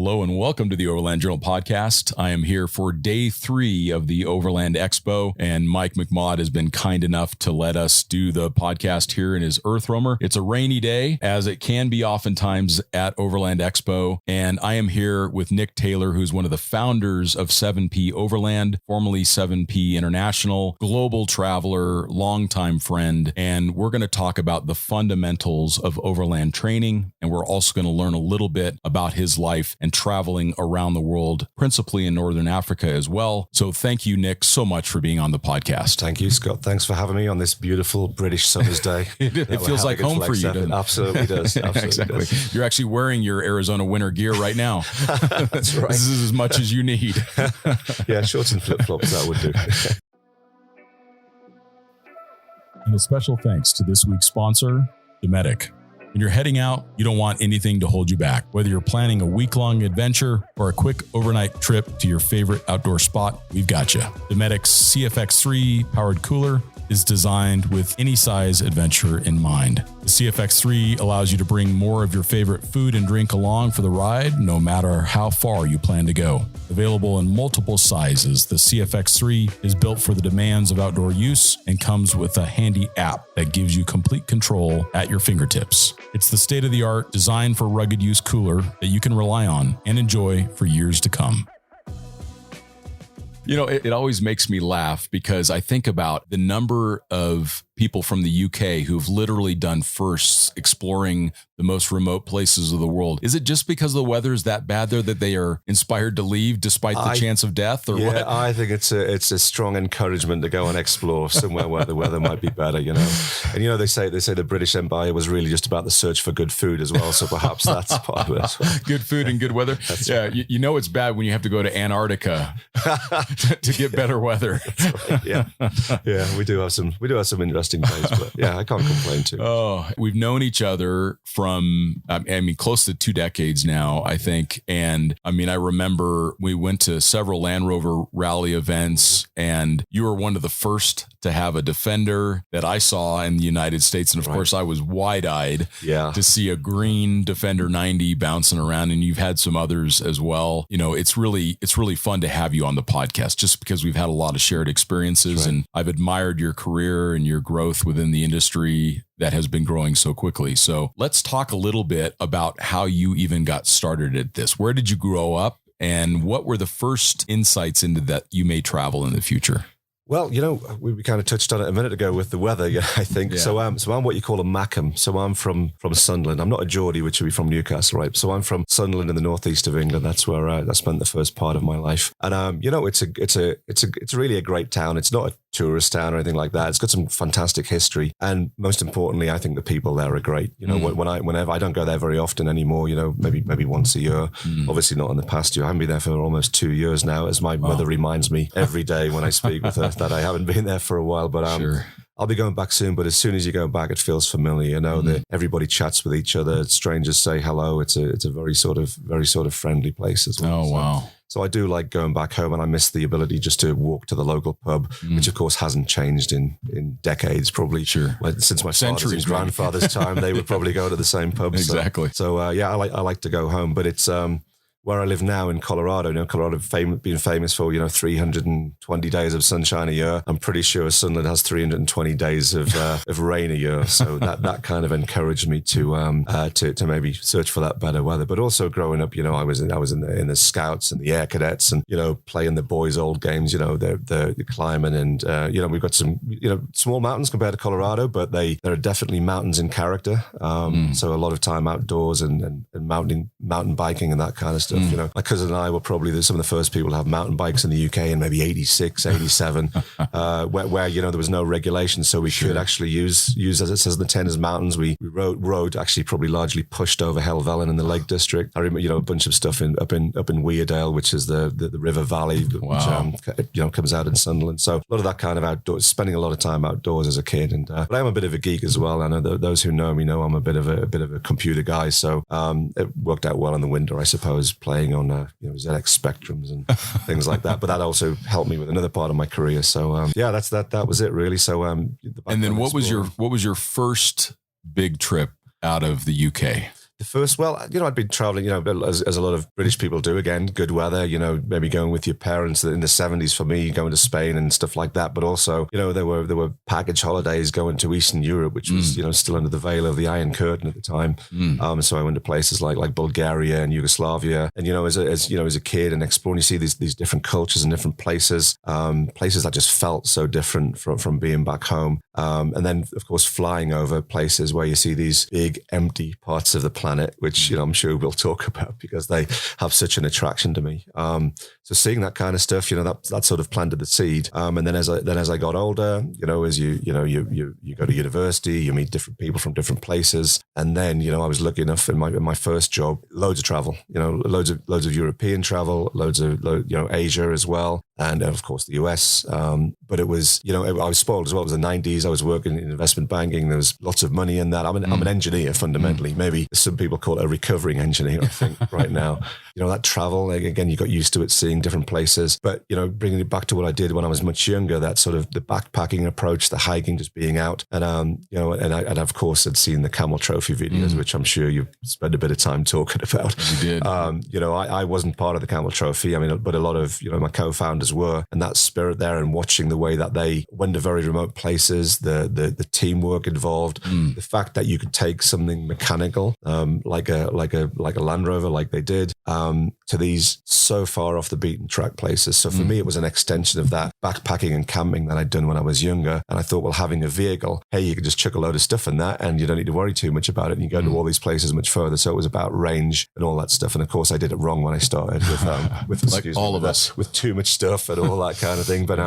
Hello and welcome to the Overland Journal podcast. I am here for day 3 of the Overland Expo, and Mike McMaud has been kind enough to let us do the podcast here in his Earth Roamer. It's a rainy day, as it can be oftentimes at Overland Expo, and I am here with Nick Taylor, who's one of the founders of 7P Overland, formerly 7P International, global traveler, longtime friend, and we're going to talk about the fundamentals of overland training, and we're also going to learn a little bit about his life and traveling around the world, principally in Northern Africa as well. So thank you, Nick, so much for being on the podcast. Thank you, Scott. Thanks for having me on this beautiful British summer's day. It feels like home for you. It absolutely does. Absolutely exactly. does. You're actually wearing your Arizona winter gear right now. That's right. This is as much as you need. Yeah, shorts and flip-flops, that would do. And a special thanks to this week's sponsor, Dometic. When you're heading out, you don't want anything to hold you back. Whether you're planning a week-long adventure or a quick overnight trip to your favorite outdoor spot, we've got you. Dometic's CFX3 powered cooler is designed with any size adventure in mind. The CFX3 allows you to bring more of your favorite food and drink along for the ride, no matter how far you plan to go. Available in multiple sizes, the CFX3 is built for the demands of outdoor use and comes with a handy app that gives you complete control at your fingertips. It's the state-of-the-art, designed for rugged use cooler that you can rely on and enjoy for years to come. You know, it always makes me laugh because I think about the number of people from the UK who've literally done firsts exploring the most remote places of the world. Is it just because the weather is that bad there that they are inspired to leave despite the chance of death, or what? I think it's a strong encouragement to go and explore somewhere where the weather might be better, you know. And, you know, they say the British Empire was really just about the search for good food as well. So perhaps that's part of it. Good food and good weather. Right. You know, it's bad when you have to go to Antarctica to get better weather. Right. Yeah. We do have some interesting days, but yeah, I can't complain too much. Oh, we've known each other from, close to 2 decades now, I think. And I remember we went to several Land Rover rally events, and you were one of the first to have a Defender that I saw in the United States. And of course, I was wide-eyed to see a green Defender 90 bouncing around, and you've had some others as well. You know, it's really fun to have you on the podcast just because we've had a lot of shared experiences, and I've admired your career and your growth within the industry that has been growing so quickly. So let's talk a little bit about how you even got started at this. Where did you grow up, and what were the first insights into that you may travel in the future? Well, you know, we kind of touched on it a minute ago with the weather, I think. Yeah. So I'm what you call a Mackem. So I'm from Sunderland. I'm not a Geordie, which would be from Newcastle, right? So I'm from Sunderland in the northeast of England. That's where I spent the first part of my life. And you know, it's really a great town. It's not a tourist town or anything like that. It's got some fantastic history, and most importantly, I think the people there are great. You know, whenever I don't go there very often anymore. You know, maybe once a year. Obviously not in the past year. I haven't been there for almost 2 years now, as my mother reminds me every day when I speak with her that I haven't been there for a while. But I'll be going back soon. But as soon as you go back, it feels familiar. You know, that everybody chats with each other. Strangers say hello. It's a very sort of friendly place as well. Oh, wow. So I do like going back home, and I miss the ability just to walk to the local pub, which of course hasn't changed in decades, probably. Sure. Since my father's and grandfather's time, they would probably go to the same pub. Exactly. So I like to go home, but it's where I live now in Colorado. You know, Colorado being famous for 320 days of sunshine a year. I'm pretty sure Sunderland has 320 days of rain a year. So that kind of encouraged me to maybe search for that better weather. But also growing up, you know, I was in the Scouts and the Air Cadets, and you know, playing the boys' old games. You know, the climbing, and you know, we've got some small mountains compared to Colorado, but there are definitely mountains in character. So a lot of time outdoors and mountain biking and that kind of stuff. You know, my cousin and I were probably some of the first people to have mountain bikes in the UK in maybe 86, 87, where you know, there was no regulation, so we could actually use, as it says in the Tenners Mountains, we rode actually probably largely pushed over Helvellyn in the Lake District. I remember, you know, a bunch of stuff up in Weardale, which is the river valley, which you know, comes out in Sunderland. So a lot of that kind of outdoors, spending a lot of time outdoors as a kid. And but I'm a bit of a geek as well. I know those who know me know I'm a bit of a computer guy. So it worked out well in the winter, I suppose, playing on ZX Spectrums and things like that. But that also helped me with another part of my career. So that was it really. So and then what was your first big trip out of the UK? The first, well, I'd been traveling, as a lot of British people do, again, good weather, maybe going with your parents in the 70s for me, going to Spain and stuff like that. But also, there were package holidays going to Eastern Europe, which was, still under the veil of the Iron Curtain at the time. So I went to places like Bulgaria and Yugoslavia. And, as a kid and exploring, you see these different cultures and different places that just felt so different from being back home. And then, of course, flying over places where you see these big empty parts of the planet, which I'm sure we'll talk about because they have such an attraction to me. So seeing that kind of stuff, that sort of planted the seed. And then as I got older, as you go to university, you meet different people from different places, and then I was lucky enough in my first job, loads of travel, loads of European travel, loads of Asia as well, and of course the US. But it was I was spoiled as well. It was the 90s. I was working in investment banking. There was lots of money in that. I'm an engineer fundamentally. Maybe some people call it a recovering engineer, I think, right now. That travel, again, you got used to it, seeing different places. But, bringing it back to what I did when I was much younger, that sort of the backpacking approach, the hiking, just being out. And, and I of course had seen the Camel Trophy videos, which I'm sure you've spent a bit of time talking about. You did. I wasn't part of the Camel Trophy. But a lot of, my co-founders were, and that spirit there and watching the way that they went to very remote places, the teamwork involved, the fact that you could take something mechanical, like a Land Rover, like they did, to these so far off the beaten track places. So for me, it was an extension of that backpacking and camping that I'd done when I was younger. And I thought, well, having a vehicle, hey, you could just chuck a load of stuff in that and you don't need to worry too much about it. And you go to all these places much further. So it was about range and all that stuff. And of course, I did it wrong when I started with like all of us, with too much stuff and all that kind of thing. But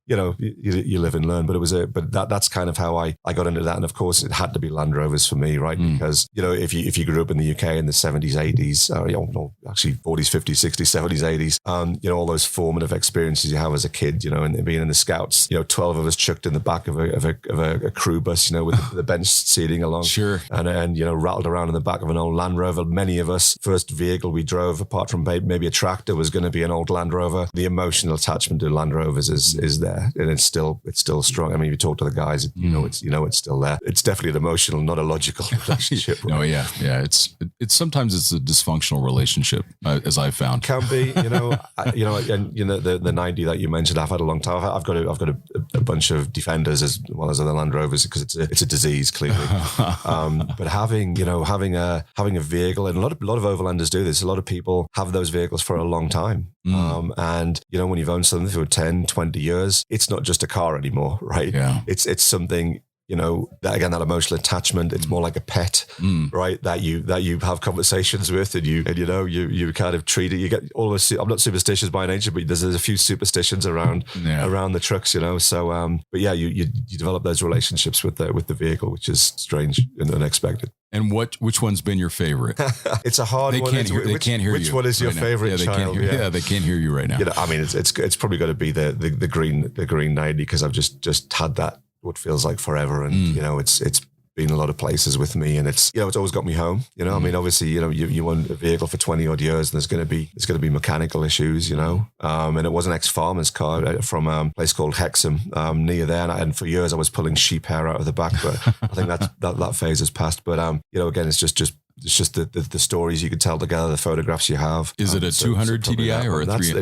you live and learn. But that's kind of how I got into that. And of course, it had to be Land Rovers for me, right? Because if you grew up in the UK in the 70s, 80s, actually 40s, 50s, 60s, 70s, 80s, all those formative experiences you have as a kid, and being in the Scouts, 12 of us chucked in the back of a crew bus, with the bench seating along, sure, and rattled around in the back of an old Land Rover. Many of us, first vehicle we drove, apart from maybe a tractor, was going to be an old Land Rover. The emotional attachment to Land Rovers is there. And it's still strong. You talk to the guys, it's still there. It's definitely an emotional, not a logical relationship. Right? No, yeah. It's sometimes it's a dysfunctional relationship, as I've found. Can be, and the 90 that you mentioned, I've had a long time. I've got a bunch of Defenders as well as other Land Rovers because it's a disease clearly. But having a vehicle, and a lot of overlanders do this. A lot of people have those vehicles for a long time. And when you've owned something for 10, 20 years, it's not just a car anymore, right? Yeah. It's something, that emotional attachment. It's more like a pet, right? That you have conversations with, and you kind of treat it. You get all of I'm not superstitious by nature, but there's a few superstitions around the trucks, So, but yeah, you develop those relationships with the vehicle, which is strange and unexpected. And which one's been your favorite? It's a hard one. They can't hear you. Which one is your favorite child? They can't hear you right now. It's probably got to be the green 90 because I've just had that what feels like forever, and it's been a lot of places with me, and it's always got me home. Obviously, you own a vehicle for 20 odd years, and there's going to be mechanical issues, and it was an ex-farmer's car from a place called Hexham near there, and for years I was pulling sheep hair out of the back, but I think that phase has passed. But again, it's just the stories you could tell together, the photographs you have. Is it a 200 TDI or a 300?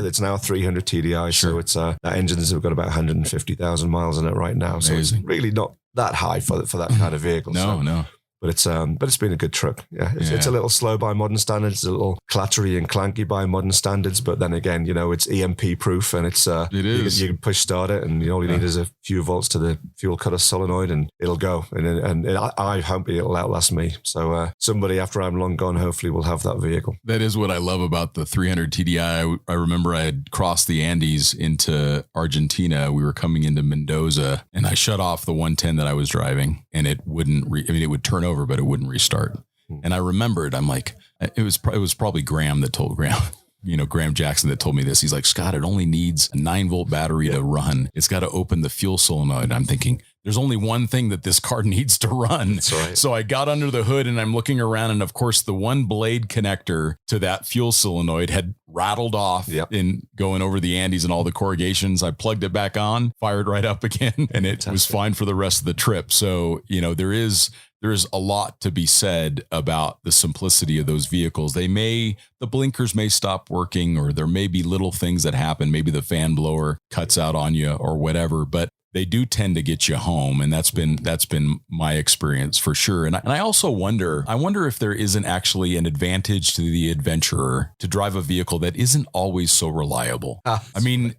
It's now a 300 TDI. Sure. So it's that engine's have got about 150,000 miles in it right now. Amazing. So it's really not that high for that kind of vehicle. No. But it's been a good truck. Yeah, it's a little slow by modern standards. It's a little clattery and clanky by modern standards. But then again, it's EMP proof, and it is. You can push start it, and all you need is a few volts to the fuel cutter solenoid, and it'll go. And I hope it'll outlast me. So somebody after I'm long gone, hopefully, will have that vehicle. That is what I love about the 300 TDI. I remember I had crossed the Andes into Argentina. We were coming into Mendoza, and I shut off the 110 that I was driving, and it wouldn't. It would turn over, but it wouldn't restart. And I remembered, I'm like, it was probably Graham Jackson that told me this. He's like, Scott, it only needs a 9-volt battery to run. It's got to open the fuel solenoid. And I'm thinking, there's only one thing that this car needs to run. That's right. So I got under the hood and I'm looking around, and of course the one blade connector to that fuel solenoid had rattled off in going over the Andes and all the corrugations. I plugged it back on, fired right up again, and it was fine for the rest of the trip. So, there is there's a lot to be said about the simplicity of those vehicles. The blinkers may stop working, or there may be little things that happen. Maybe the fan blower cuts out on you or whatever, but they do tend to get you home. And that's been my experience for sure. And I also wonder if there isn't actually an advantage to the adventurer to drive a vehicle that isn't always so reliable. I mean,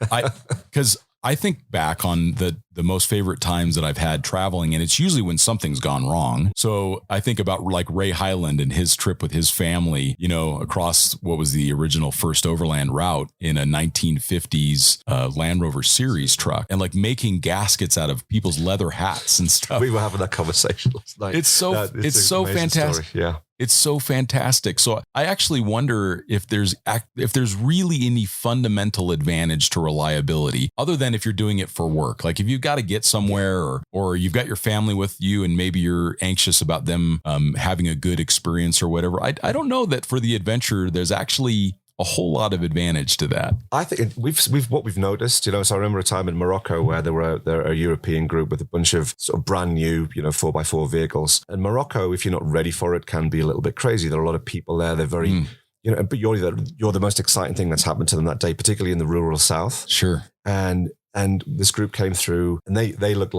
because I think back on the most favorite times that I've had traveling, and it's usually when something's gone wrong. So I think about like Ray Highland and his trip with his family, across what was the original first overland route in a 1950s Land Rover series truck, and like making gaskets out of people's leather hats and stuff. We were having that conversation last night. It's so fantastic. Story. Yeah. It's so fantastic. So I actually wonder if there's really any fundamental advantage to reliability other than if you're doing it for work. Like if you've got to get somewhere or you've got your family with you and maybe you're anxious about them having a good experience or whatever. I don't know that for the adventure, there's actually a whole lot of advantage to that. I think we've noticed, so I remember a time in Morocco where there were a European group with a bunch of sort of brand new, 4x4 vehicles. And Morocco, if you're not ready for it, can be a little bit crazy. There are a lot of people there. They're very, but you're the most exciting thing that's happened to them that day, particularly in the rural south. Sure. And this group came through and they looked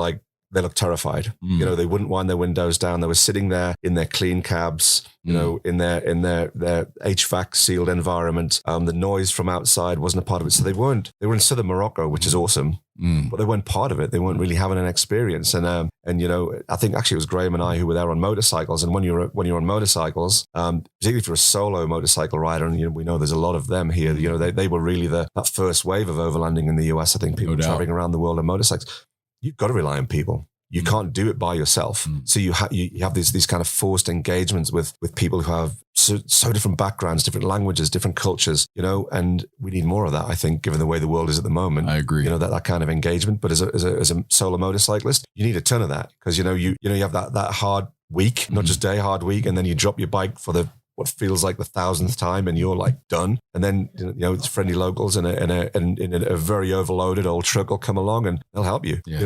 terrified. They wouldn't wind their windows down. They were sitting there in their clean cabs, in their HVAC sealed environment. The noise from outside wasn't a part of it. So they were in southern Morocco, which is awesome, but they weren't part of it. They weren't really having an experience. And I think actually it was Graham and I who were there on motorcycles. And when you're on motorcycles, particularly if you're a solo motorcycle rider, and we know there's a lot of them here, they were really that first wave of overlanding in the US. I think people traveling around the world on motorcycles. You've got to rely on people. You can't do it by yourself. So you have these kind of forced engagements with people who have so different backgrounds, different languages, different cultures, and we need more of that, I think, given the way the world is at the moment. I agree. That kind of engagement. But as a solo motorcyclist, you need a ton of that because, you have that hard week, not just day, hard week, and then you drop your bike for what feels like the 1,000th time and you're like done. And then, it's friendly locals in a very overloaded old truck will come along and they'll help you. Yes,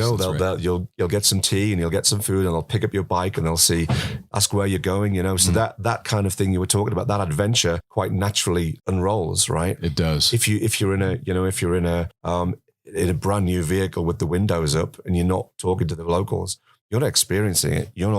you'll get some tea and you'll get some food and they'll pick up your bike and they'll ask where you're going, So that kind of thing you were talking about, that adventure quite naturally unrolls, right? It does. If you're in a brand new vehicle with the windows up and you're not talking to the locals, you're not experiencing it. You're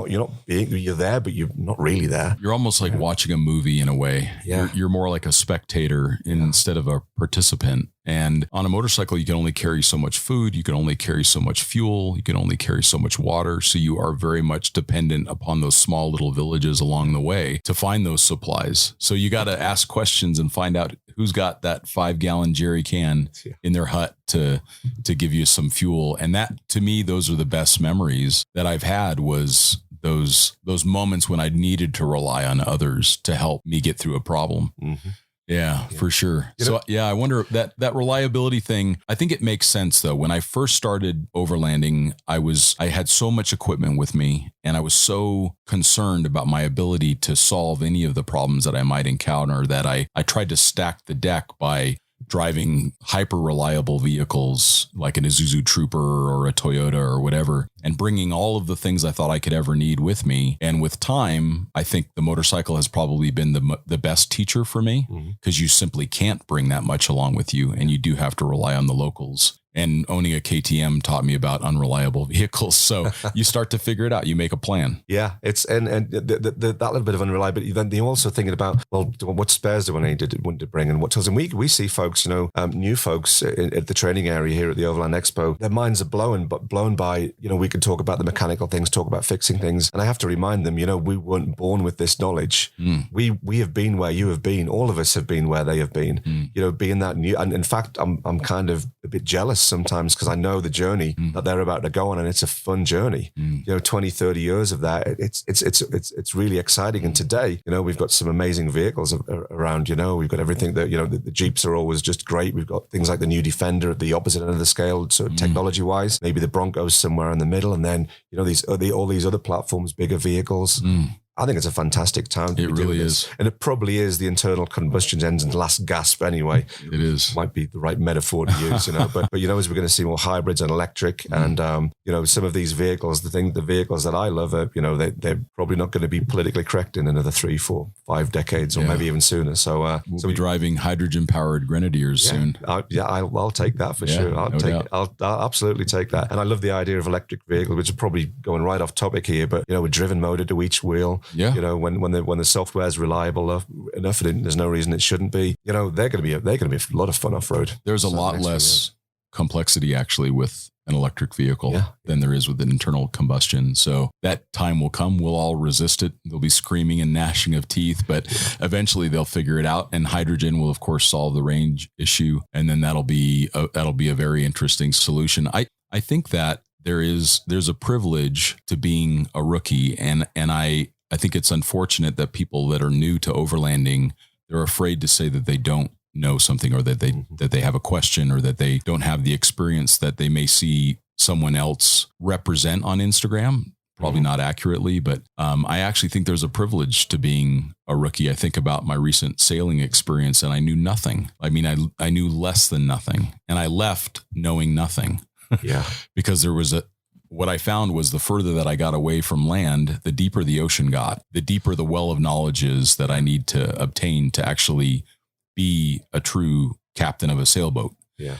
there, but you're not really there. You're almost like watching a movie in a way. Yeah. You're more like a spectator instead of a participant. And on a motorcycle, you can only carry so much food. You can only carry so much fuel. You can only carry so much water. So you are very much dependent upon those small little villages along the way to find those supplies. So you got to ask questions and find out who's got that 5-gallon jerry can in their hut to give you some fuel. And that, to me, those are the best memories that I've had was those moments when I needed to rely on others to help me get through a problem. Mm-hmm. Yeah, for sure. I wonder that reliability thing, I think it makes sense though. When I first started overlanding, I had so much equipment with me and I was so concerned about my ability to solve any of the problems that I might encounter that I tried to stack the deck by driving hyper reliable vehicles like an Isuzu Trooper or a Toyota or whatever, and bringing all of the things I thought I could ever need with me. And with time, I think the motorcycle has probably been the best teacher for me because you simply can't bring that much along with you. And you do have to rely on the locals. And owning a KTM taught me about unreliable vehicles. So you start to figure it out. You make a plan. Yeah, it's and that little bit of unreliability. Then you're also thinking about, well, what spares do I need to bring and what tools? And we see folks, new folks at the training area here at the Overland Expo. Their minds are blown by, we can talk about the mechanical things, talk about fixing things, and I have to remind them, we weren't born with this knowledge. We have been where you have been. All of us have been where they have been. Being that new, and in fact, I'm kind of a bit jealous sometimes because I know the journey that they're about to go on, and it's a fun journey. 20, 30 years of that, it's really exciting. And today, we've got some amazing vehicles around. We've got everything that the Jeeps are always just great. We've got things like the new Defender at the opposite end of the scale, so technology wise. Maybe the Broncos somewhere in the middle, and then all these other platforms, bigger vehicles. I think it's a fantastic time to It be really doing is. this. And it probably is the internal combustion engine's last gasp anyway. It is. Might be the right metaphor to use, but as we're going to see more hybrids and electric and, some of these vehicles, the vehicles that I love are, they're probably not going to be politically correct in another 3, 4, 5 decades or maybe even sooner. So, we'll be driving hydrogen powered Grenadiers soon. I'll take that for sure. I'll absolutely take that. And I love the idea of electric vehicles, which are probably going right off topic here, but, a driven motor to each wheel. Yeah. When the software is reliable enough, and there's no reason it shouldn't be. They're going to be a lot of fun off road. There's a lot less complexity actually with an electric vehicle than there is with an internal combustion. So that time will come. We'll all resist it. They'll be screaming and gnashing of teeth, but eventually they'll figure it out. And hydrogen will, of course, solve the range issue. And then that'll be a very interesting solution. I think that there's a privilege to being a rookie, and I think it's unfortunate that people that are new to overlanding, they're afraid to say that they don't know something, or that they have a question, or that they don't have the experience that they may see someone else represent on Instagram. Probably not accurately, but I actually think there's a privilege to being a rookie. I think about my recent sailing experience, and I knew nothing. I mean, I knew less than nothing, and I left knowing nothing. Yeah. Because what I found was the further that I got away from land, the deeper the ocean got, the deeper the well of knowledge is that I need to obtain to actually be a true captain of a sailboat. Yeah.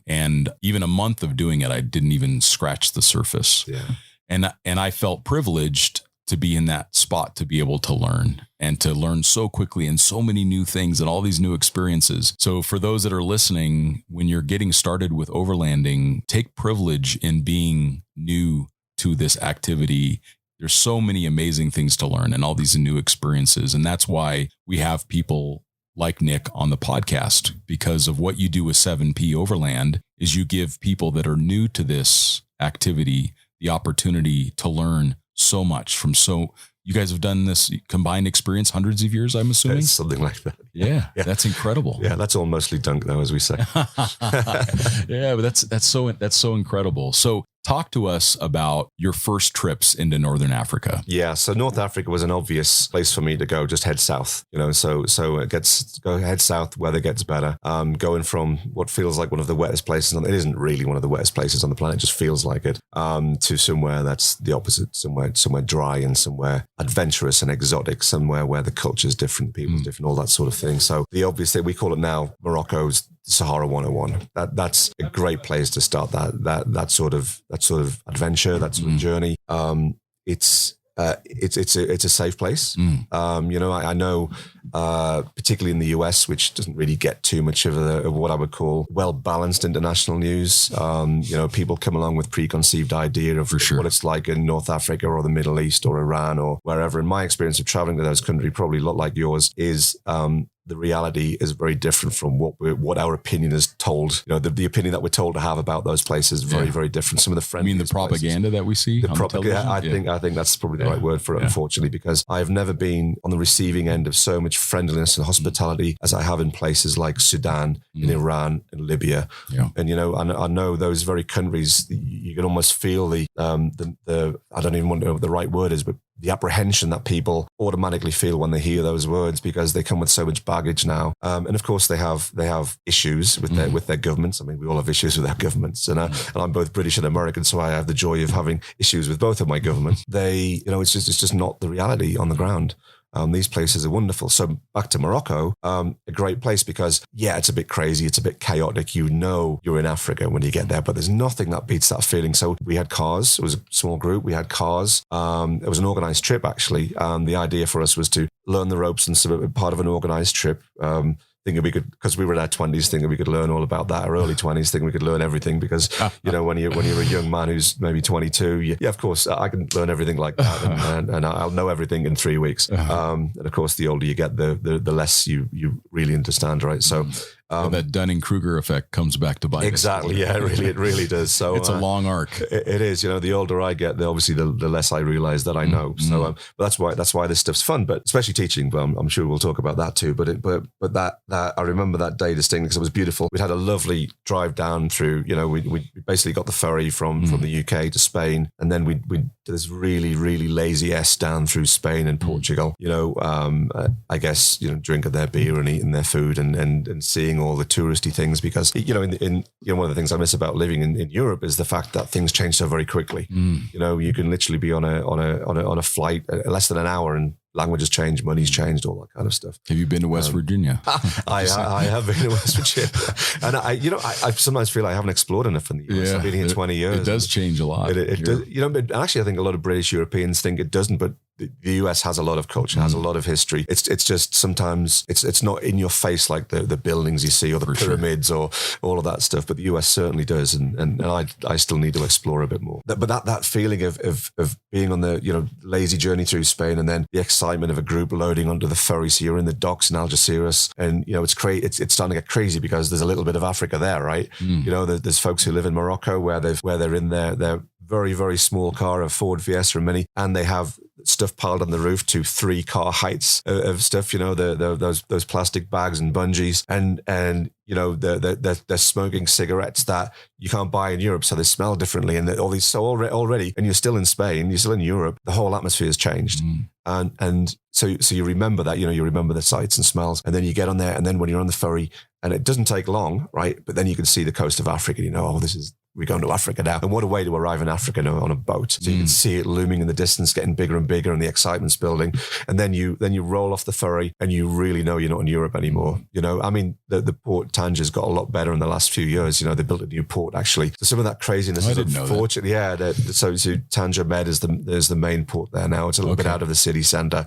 And even a month of doing it, I didn't even scratch the surface. Yeah. And I felt privileged to be in that spot, to be able to learn and to learn so quickly and so many new things and all these new experiences. So for those that are listening, when you're getting started with overlanding, take privilege in being new to this activity. There's so many amazing things to learn and all these new experiences. And that's why we have people like Nick on the podcast, because of what you do with 7P Overland is you give people that are new to this activity the opportunity to learn so much from you guys have done this combined experience hundreds of years, I'm assuming? It's something like that. Yeah, that's incredible. Yeah, that's all mostly dunk though, as we say. Yeah, but that's so incredible. So talk to us about your first trips into Northern Africa. Yeah, so North Africa was an obvious place for me to go. Just head south, so head south. Weather gets better. Going from what feels like one of the wettest places it isn't really one of the wettest places on the planet. It just feels like it. To somewhere that's the opposite. Somewhere dry and somewhere adventurous and exotic. Somewhere where the culture's different, people's different, all that sort of thing. So the obvious thing, we call it now Morocco's Sahara 101. That's a great place to start that sort of adventure, that sort of journey. It's a safe place. I know, particularly in the US, which doesn't really get too much of what I would call well-balanced international news. People come along with preconceived idea of what it's like in North Africa or the Middle East or Iran or wherever. In my experience of traveling to those countries, probably a lot like yours, is the reality is very different from what our opinion is told. The opinion that we're told to have about those places is very, very different. Some of the friendly, the propaganda that we see on television? I think that's probably the right word for it, unfortunately, because I've never been on the receiving end of so much friendliness and hospitality as I have in places like Sudan, in Iran, and Libya. Yeah. And I know those very countries. You can almost feel the I don't even know what the right word is, but the apprehension that people automatically feel when they hear those words, because they come with so much baggage now. And of course they have issues with their governments. I mean, we all have issues with our governments, and I'm both British and American, so I have the joy of having issues with both of my governments. It's just not the reality on the ground. These places are wonderful. So back to Morocco, a great place because, it's a bit crazy. It's a bit chaotic. You're in Africa when you get there, but there's nothing that beats that feeling. So we had cars. It was a small group. We had cars. It was an organized trip, actually. The idea for us was to learn the ropes and sort of part of an organized trip. Thinking we could, because we were in our 20s, thinking we could learn all about that, our early 20s, thinking we could learn everything because, when you're a young man who's maybe 22, of course, I can learn everything like that and I'll know everything in 3 weeks. And of course, the older you get, the less you really understand, right? So That Dunning-Kruger effect comes back to bite us. Exactly. Yeah, it really does. So it's a long arc. It is. The older I get, obviously the less I realize that I know. So but that's why this stuff's fun. But especially teaching. But I'm sure we'll talk about that too. But that I remember that day distinctly because it was beautiful. We'd had a lovely drive down through. We basically got the ferry from the UK to Spain, and then we did this really lazy down through Spain and Portugal. I guess drinking their beer and eating their food and seeing all the touristy things because in one of the things I miss about living in Europe is the fact that things change so very quickly. You can literally be on a flight less than an hour and languages change, money's changed, all that kind of stuff. Have you been to West Virginia? I have been to West Virginia, and I sometimes feel I haven't explored enough in the US. I've been here 20 years. It does change a lot. It does. But actually, I think a lot of British Europeans think it doesn't, but the US has a lot of culture, has a lot of history. It's just sometimes it's not in your face like the buildings you see or the pyramids or all of that stuff. But the US certainly does, and I still need to explore a bit more. But that feeling of being on the lazy journey through Spain, and then the excitement of a group loading onto the ferry. So you're in the docks in Algeciras, and it's starting to get crazy because there's a little bit of Africa there, right? There's folks who live in Morocco where they're in their very, very small car, a Ford Fiesta and Mini, and they have stuff piled on the roof to 3-car heights of stuff, those plastic bags and bungees, and they're smoking cigarettes that you can't buy in Europe, so they smell differently, and all these. So already, and you're still in Spain, you're still in Europe, the whole atmosphere has changed, and so you remember that, you remember the sights and smells, and then you get on there, and then when you're on the ferry, and it doesn't take long, right? But then you can see the coast of Africa, we're going to Africa now. And what a way to arrive in Africa on a boat. So you can see it looming in the distance, getting bigger and bigger, and the excitement's building. And then you roll off the ferry and you really know you're not in Europe anymore. The port Tangier's got a lot better in the last few years. They built a new port actually. So some of that craziness is unfortunate. Yeah. So Tangier Med is the main port there now. It's a little bit out of the city center.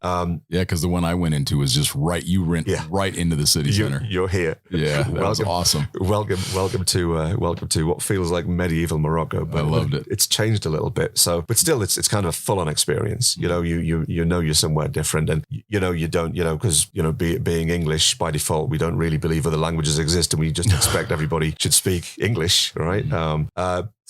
Because the one I went into was just right. You went right into the city center. You're here. Yeah. That was awesome. Welcome to what feels like medieval Morocco, but I loved it. It's changed a little bit. So, but still, it's kind of a full-on experience. You're somewhere different, and you don't, because being English by default, we don't really believe other languages exist, and we just expect everybody should speak English, right?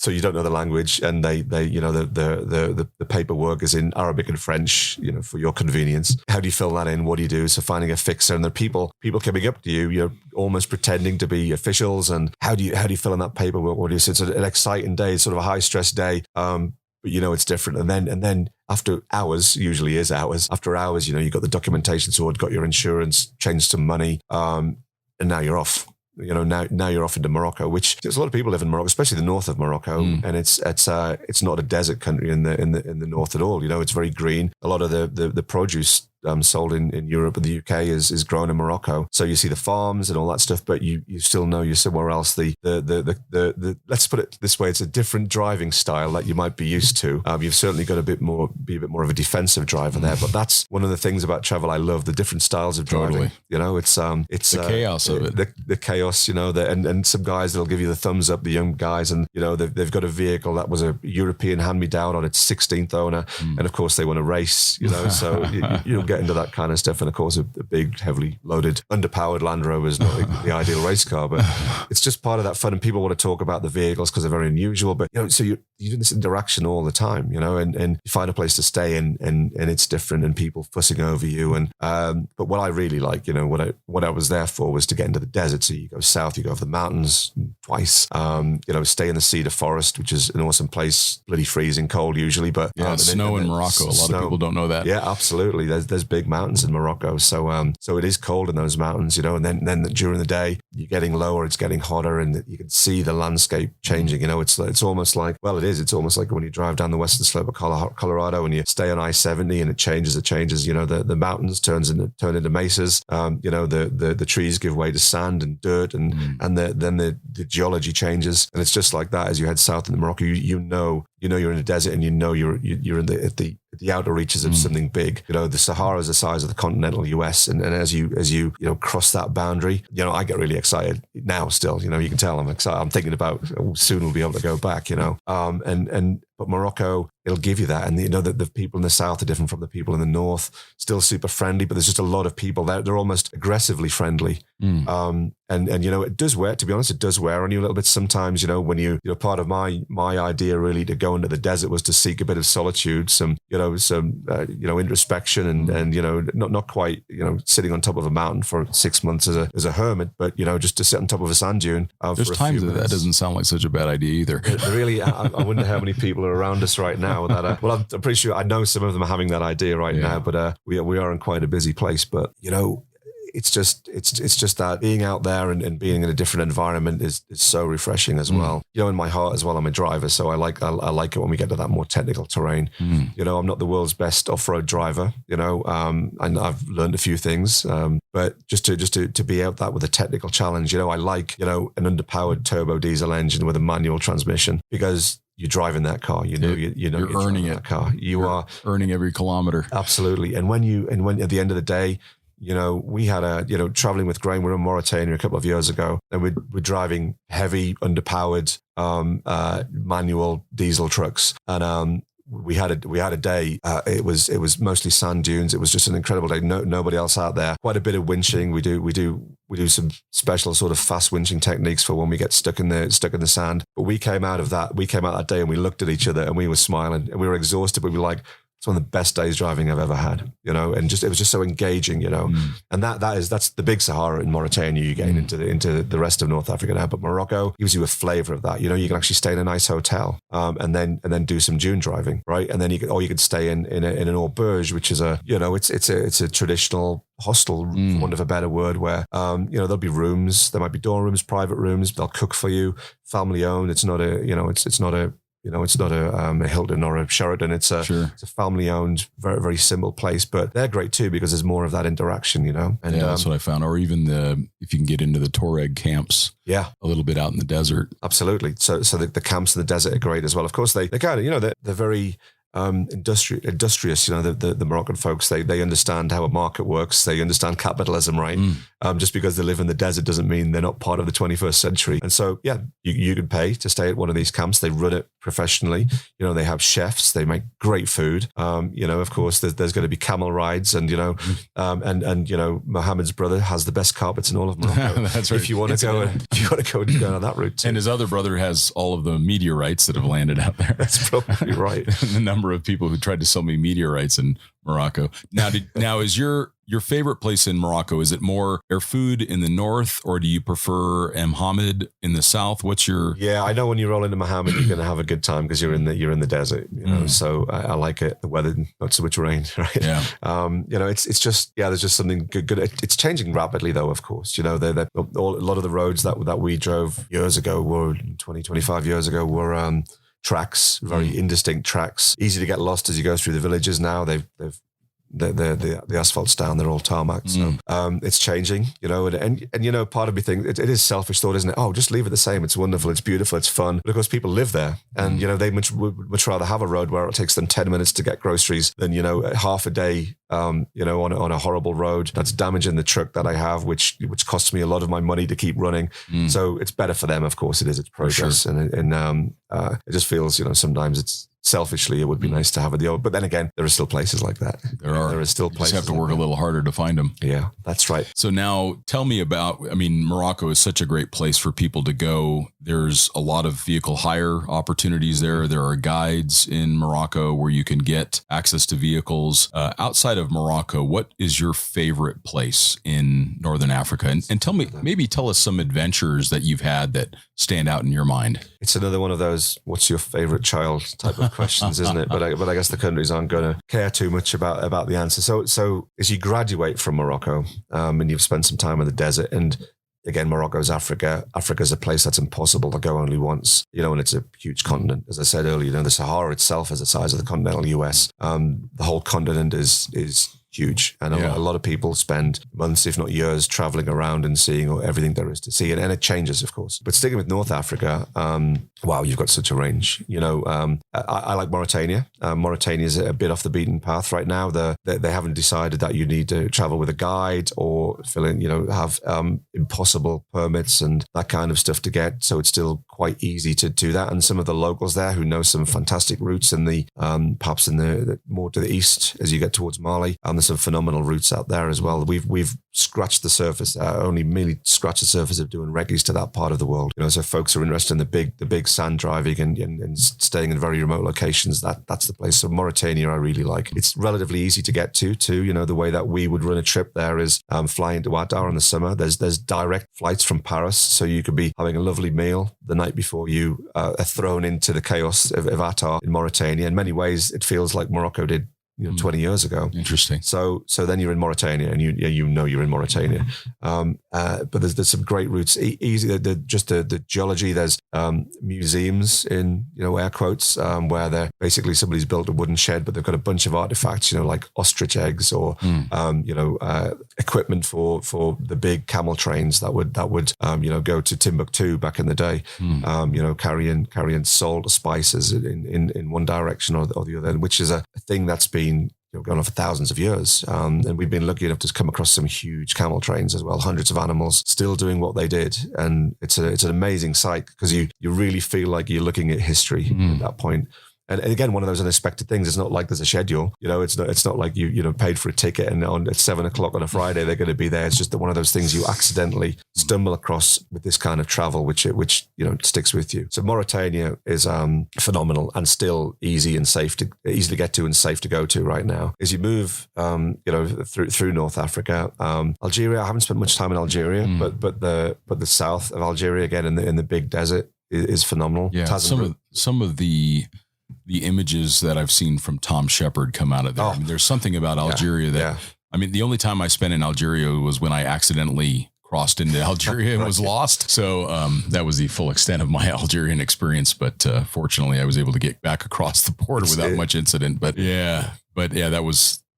So you don't know the language, and the paperwork is in Arabic and French, for your convenience. How do you fill that in? What do you do? So finding a fixer, and there are people coming up to you, you're almost pretending to be officials, and how do you fill in that paperwork? What do you? So it's an exciting day, it's sort of a high stress day, but it's different. And then after hours, usually is hours. After hours, you've got the documentation sorted, got your insurance, changed some money, and now you're off. Now you're off into Morocco, which there's a lot of people live in Morocco, especially the north of Morocco, and it's not a desert country in the north at all. It's very green. A lot of the produce sold in Europe and the UK is grown in Morocco. So you see the farms and all that stuff, but you still know you're somewhere else. The let's put it this way, it's a different driving style that you might be used to. You've certainly got be a bit more of a defensive driver there, but that's one of the things about travel I love, the different styles of driving. Totally. It's the chaos of it. The chaos, and some guys that'll give you the thumbs up, the young guys, and they've got a vehicle that was a European hand-me-down on its 16th owner, and of course they want to race, so you'll get into that kind of stuff. And of course, a big, heavily loaded, underpowered Land Rover is not the ideal race car, but it's just part of that fun. And people want to talk about the vehicles because they're very unusual. But so you're doing this interaction all the time, and you find a place to stay and it's different, and people fussing over you. And but what I really like, what I was there for was to get into the desert. So you go south, you go over the mountains twice. Stay in the cedar forest, which is an awesome place. Bloody freezing cold usually, but snow in Morocco. A lot of people don't know that. Yeah, absolutely. There's big mountains in Morocco, so it is cold in those mountains, and then during the day you're getting lower, it's getting hotter, and you can see the landscape changing. It's almost like, it's almost like when you drive down the western slope of Colorado and you stay on I-70 and it changes. The mountains turn into mesas. The trees give way to sand and dirt, and then the geology changes, and it's just like that as you head south into Morocco. You're in a desert, and you're in at the outer reaches of something big. The Sahara is the size of the continental US, and as you cross that boundary, I get really excited now. Still, you can tell I'm excited. I'm thinking about soon we'll be able to go back. But Morocco, it'll give you that. And you know that the people in the south are different from the people in the north, still super friendly, but there's just a lot of people there. They're almost aggressively friendly. And you know, it does wear, to be honest, it does wear on you a little bit sometimes, you know, when you know, part of my idea really to go into the desert was to seek a bit of solitude, some introspection and you know, not quite, you know, sitting on top of a mountain for 6 months as a hermit, but, you know, just to sit on top of a sand dune. There's times that doesn't sound like such a bad idea either. Really, I wonder how many people are around us right now that, well, I'm pretty sure I know some of them are having that idea right now, but we are in quite a busy place, but you know, it's just that being out there and being in a different environment is so refreshing as well. You know, in my heart as well, I'm a driver, so I like it when we get to that more technical terrain. You know, I'm not the world's best off-road driver, you know, and I've learned a few things, but just to be out that with a technical challenge, you know, I like, you know, an underpowered turbo diesel engine with a manual transmission, because you're driving that car, you know, you're earning it. that car. You're earning every kilometer. Absolutely. And when at the end of the day, you know, we had traveling with Grain, we were in Mauritania a couple of years ago, and we're driving heavy, underpowered, manual diesel trucks. And, we had a day, it was mostly sand dunes. It was just an incredible day. Nobody else out there. Quite a bit of winching. We do some special sort of fast winching techniques for when we get stuck in the sand. But we came out that day and we looked at each other and we were smiling and we were exhausted, but we were like, it's one of the best days driving I've ever had, you know, and it was just so engaging, you know, and that's the big Sahara in Mauritania. You get into the rest of North Africa now, but Morocco gives you a flavor of that. You know, you can actually stay in a nice hotel, and then do some dune driving, right? And then you could stay in an auberge, which is it's a traditional hostel, for want of a better word, where you know, there'll be rooms, there might be dorm rooms, private rooms, they'll cook for you, family owned. It's not a Hilton or a Sheraton. It's a family-owned, very, very simple place. But they're great too because there's more of that interaction, you know. And that's what I found. Or even if you can get into the Touareg camps, a little bit out in the desert. Absolutely. So the camps in the desert are great as well. Of course, they kind of, you know, they're very industrious, you know, the Moroccan folks, they understand how a market works. They understand capitalism, right? Just because they live in the desert doesn't mean they're not part of the 21st century. And so, you can pay to stay at one of these camps. They run it professionally. You know, they have chefs, they make great food. You know, of course, there's going to be camel rides and, you know, and you know, Mohammed's brother has the best carpets in all of Morocco. That's right. If you want to go down that route too. And his other brother has all of the meteorites that have landed out there. That's probably right. The number of people who tried to sell me meteorites in Morocco. Now is your favorite place in Morocco, is it more their food in the north, or do you prefer Mohammed in the south? What's your... Yeah, I know when you roll into Mohammed, you're going to have a good time because you're in the desert, you know, so I like it. The weather, not so much rain, right? Yeah. You know, it's just, there's just something good. It's changing rapidly though, of course, you know, a lot of the roads that we drove years ago were 25 years ago were, tracks, very indistinct tracks, easy to get lost as you go through the villages. Now the asphalt's down, they're all tarmac. So it's changing, you know, and you know, part of me thinks it is selfish thought, isn't it? Oh, just leave it the same. It's wonderful, it's beautiful, it's fun. But of course, people live there, and you know, they would much rather have a road where it takes them 10 minutes to get groceries than, you know, half a day, you know, on a horrible road that's damaging the truck that I have, which costs me a lot of my money to keep running. So it's better for them, of course. It is. It's progress, and it just feels, you know, sometimes it's. Selfishly, it would be nice to have it but then again, there are still places like that. There are still places. You just have to work a little harder to find them. Yeah, that's right. So now tell me about, I mean, Morocco is such a great place for people to go. There's a lot of vehicle hire opportunities there. There are guides in Morocco where you can get access to vehicles. Outside of Morocco, what is your favorite place in Northern Africa? And tell us some adventures that you've had that stand out in your mind. It's another one of those, what's your favorite child type of questions, isn't it? But I guess the countries aren't going to care too much about the answer. So as you graduate from Morocco, and you've spent some time in the desert, and again, Morocco's Africa. Africa's a place that's impossible to go only once, you know, and it's a huge continent. As I said earlier, you know, the Sahara itself is the size of the continental US. The whole continent is huge. And a lot of people spend months, if not years, traveling around and seeing everything there is to see. And it changes, of course. But sticking with North Africa, wow, you've got such a range. You know, I like Mauritania. Mauritania is a bit off the beaten path right now. They haven't decided that you need to travel with a guide or fill in, you know, have impossible permits and that kind of stuff to get. So it's still quite easy to do that. And some of the locals there who know some fantastic routes in the perhaps in the more to the east as you get towards Mali, and there's some phenomenal routes out there as well. We've scratched the surface, only merely scratched the surface of doing recce's to that part of the world. So folks are interested in the big sand driving and staying in very remote locations. That's the place. So Mauritania, I really like. It's relatively easy to get to too. The way that we would run a trip there is flying to Ouattara in the summer. There's direct flights from Paris, so you could be having a lovely meal the night before you are thrown into the chaos of Ouattara in Mauritania. In many ways, it feels like Morocco did 20 years ago. Interesting. So then you're in Mauritania, and you're in Mauritania. But there's some great routes. Easy, the geology. There's museums in air quotes where they're basically somebody's built a wooden shed, but they've got a bunch of artifacts, like ostrich eggs or equipment for the big camel trains that would go to Timbuktu back in the day. Carrying salt or spices in one direction or the other, which is a thing that's been going on for thousands of years. And we've been lucky enough to come across some huge camel trains as well, hundreds of animals still doing what they did. And it's an amazing sight because you really feel like you're looking at history at that point. And again, one of those unexpected things. It's not like there's a schedule. It's not like you paid for a ticket and at 7:00 on a Friday they're going to be there. It's just that one of those things you accidentally stumble across with this kind of travel, which sticks with you. So Mauritania is phenomenal and still easy to get to and safe to go to right now. As you move, through North Africa, Algeria. I haven't spent much time in Algeria, but the south of Algeria again in the big desert is phenomenal. Yeah, some of the images that I've seen from Tom Shepard come out of there. I mean, there's something about Algeria that, I mean, the only time I spent in Algeria was when I accidentally crossed into Algeria and was lost. So that was the full extent of my Algerian experience. But fortunately, I was able to get back across the border without much incident. But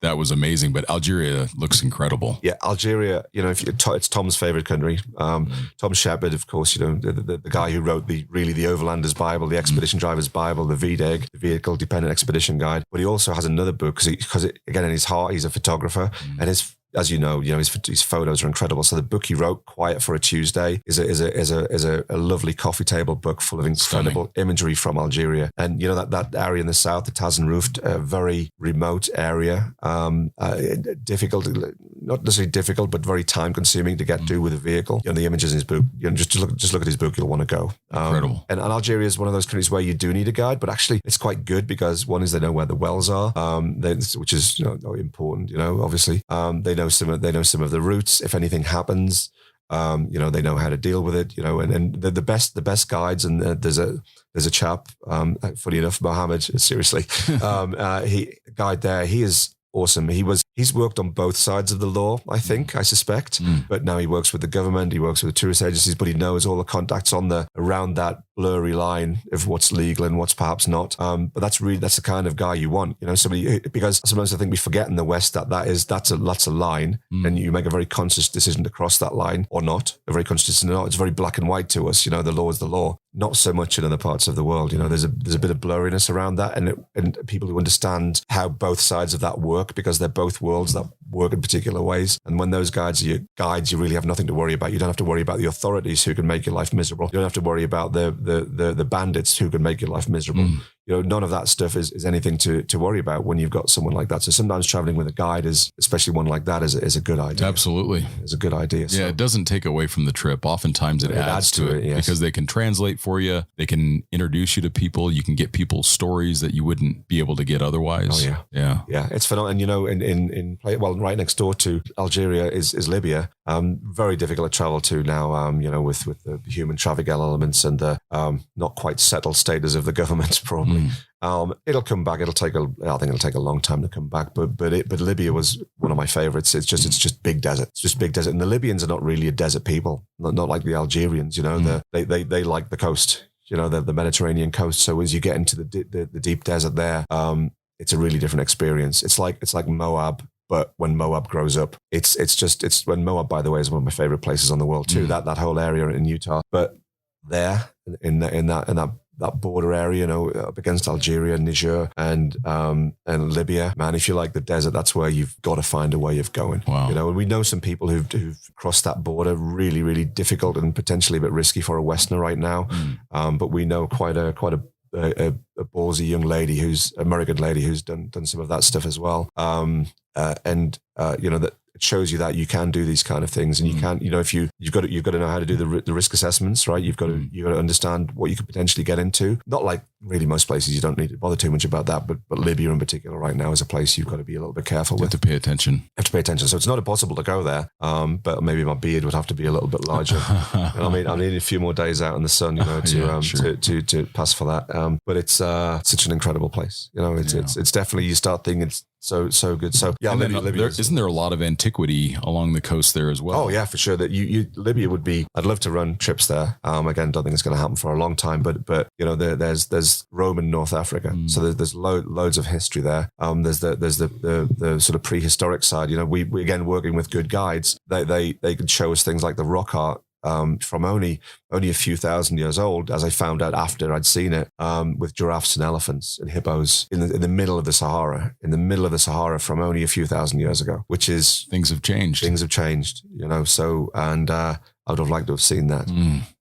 that was amazing. But Algeria looks incredible. Yeah, Algeria, it's Tom's favorite country. Tom Shepard, of course, the guy who wrote the Overlander's Bible, the Expedition Driver's Bible, the VDEG, the Vehicle Dependent Expedition Guide. But he also has another book because again, in his heart, he's a photographer, and as you know, his photos are incredible. So the book he wrote, Quiet for a Tuesday, is a lovely coffee table book full of incredible imagery from Algeria. And that area in the south, the Tazen Roofed, a very remote area, difficult, not necessarily difficult, but very time consuming to get to with a vehicle. The images in his book, just look at his book, you'll want to go. Incredible. And Algeria is one of those countries where you do need a guide, but actually it's quite good because one is they know where the wells are, which is important. Obviously they know some of the routes. If anything happens, they know how to deal with it. And the best guides. And there's a chap, funny enough, Mohammed. Seriously, guide there. He is awesome. He's worked on both sides of the law, I suspect. But now he works with the government, he works with the tourist agencies, but he knows all the contacts around that blurry line of what's legal and what's perhaps not. But that's the kind of guy you want, somebody, because sometimes I think we forget in the West that's a line, and you make a very conscious decision to cross that line or not. A very conscious decision or not. It's very black and white to us. The law is the law. Not so much in other parts of the world. There's a bit of blurriness around that, and people who understand how both sides of that work, because they're both worlds that work in particular ways. And when those guides are your guides, you really have nothing to worry about. You don't have to worry about the authorities who can make your life miserable. You don't have to worry about the bandits who can make your life miserable. None of that stuff is anything to worry about when you've got someone like that. So sometimes traveling with a guide especially one like that, is a good idea. Absolutely. It's a good idea. Yeah, it doesn't take away from the trip. Oftentimes it adds to it, yes. Because they can translate for you. They can introduce you to people. You can get people's stories that you wouldn't be able to get otherwise. Oh, yeah. Yeah. It's phenomenal. And right next door to Algeria is Libya. Very difficult to travel to now, with the human traffic elements and the not quite settled status of the government, probably. It'll come back. I think it'll take a long time to come back. But Libya was one of my favorites. It's just big desert. It's just big desert. And the Libyans are not really a desert people, not like the Algerians. They like the coast. The Mediterranean coast. So as you get into the deep desert there, it's a really different experience. It's like Moab. But when Moab grows up, it's when Moab, by the way, is one of my favorite places on the world too. That whole area in Utah. But there in that that border area, up against Algeria, Niger, and Libya. Man, if you like the desert, that's where you've got to find a way of going. Wow. And we know some people who've crossed that border. Really, really difficult and potentially a bit risky for a Westerner right now. But we know quite a ballsy young lady American lady who's done some of that stuff as well. That it shows you that you can do these kind of things, and you can, if you've got to know how to do the risk assessments, right? You've got to understand what you could potentially get into. Not like really most places you don't need to bother too much about that, but Libya in particular right now is a place you've got to be a little bit careful with. You have to pay attention. You have to pay attention. So it's not impossible to go there, but maybe my beard would have to be a little bit larger. I need a few more days out in the sun, to pass for that. But it's such an incredible place. It's definitely, you start thinking it's so good. So yeah, Libya. Isn't there a lot of antiquity along the coast there as well? Oh yeah, for sure. That Libya would be. I'd love to run trips there. Again, don't think it's going to happen for a long time, but there's Rome in North Africa, so there's loads of history there. There's the sort of prehistoric side. We again, working with good guides, they could show us things like the rock art. From only a few thousand years old, as I found out after I'd seen it, with giraffes and elephants and hippos in the middle of the Sahara, from only a few thousand years ago, which is things have changed. So, and I would have liked to have seen that.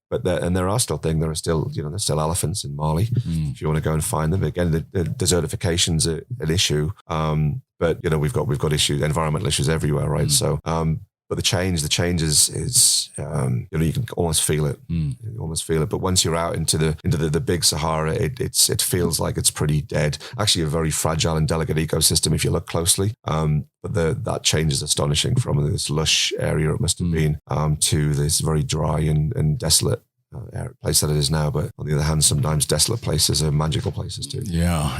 But there are still there's still elephants in Mali. If you want to go and find them. Again, the desertification's an issue. But we've got issues, environmental issues everywhere, right? So, but the change is you can almost feel it. You almost feel it. But once you're out into the big Sahara, it feels like it's pretty dead. Actually, a very fragile and delicate ecosystem if you look closely. But that change is astonishing from this lush area it must have been to this very dry and desolate place that it is now. But on the other hand, sometimes desolate places are magical places too. Yeah.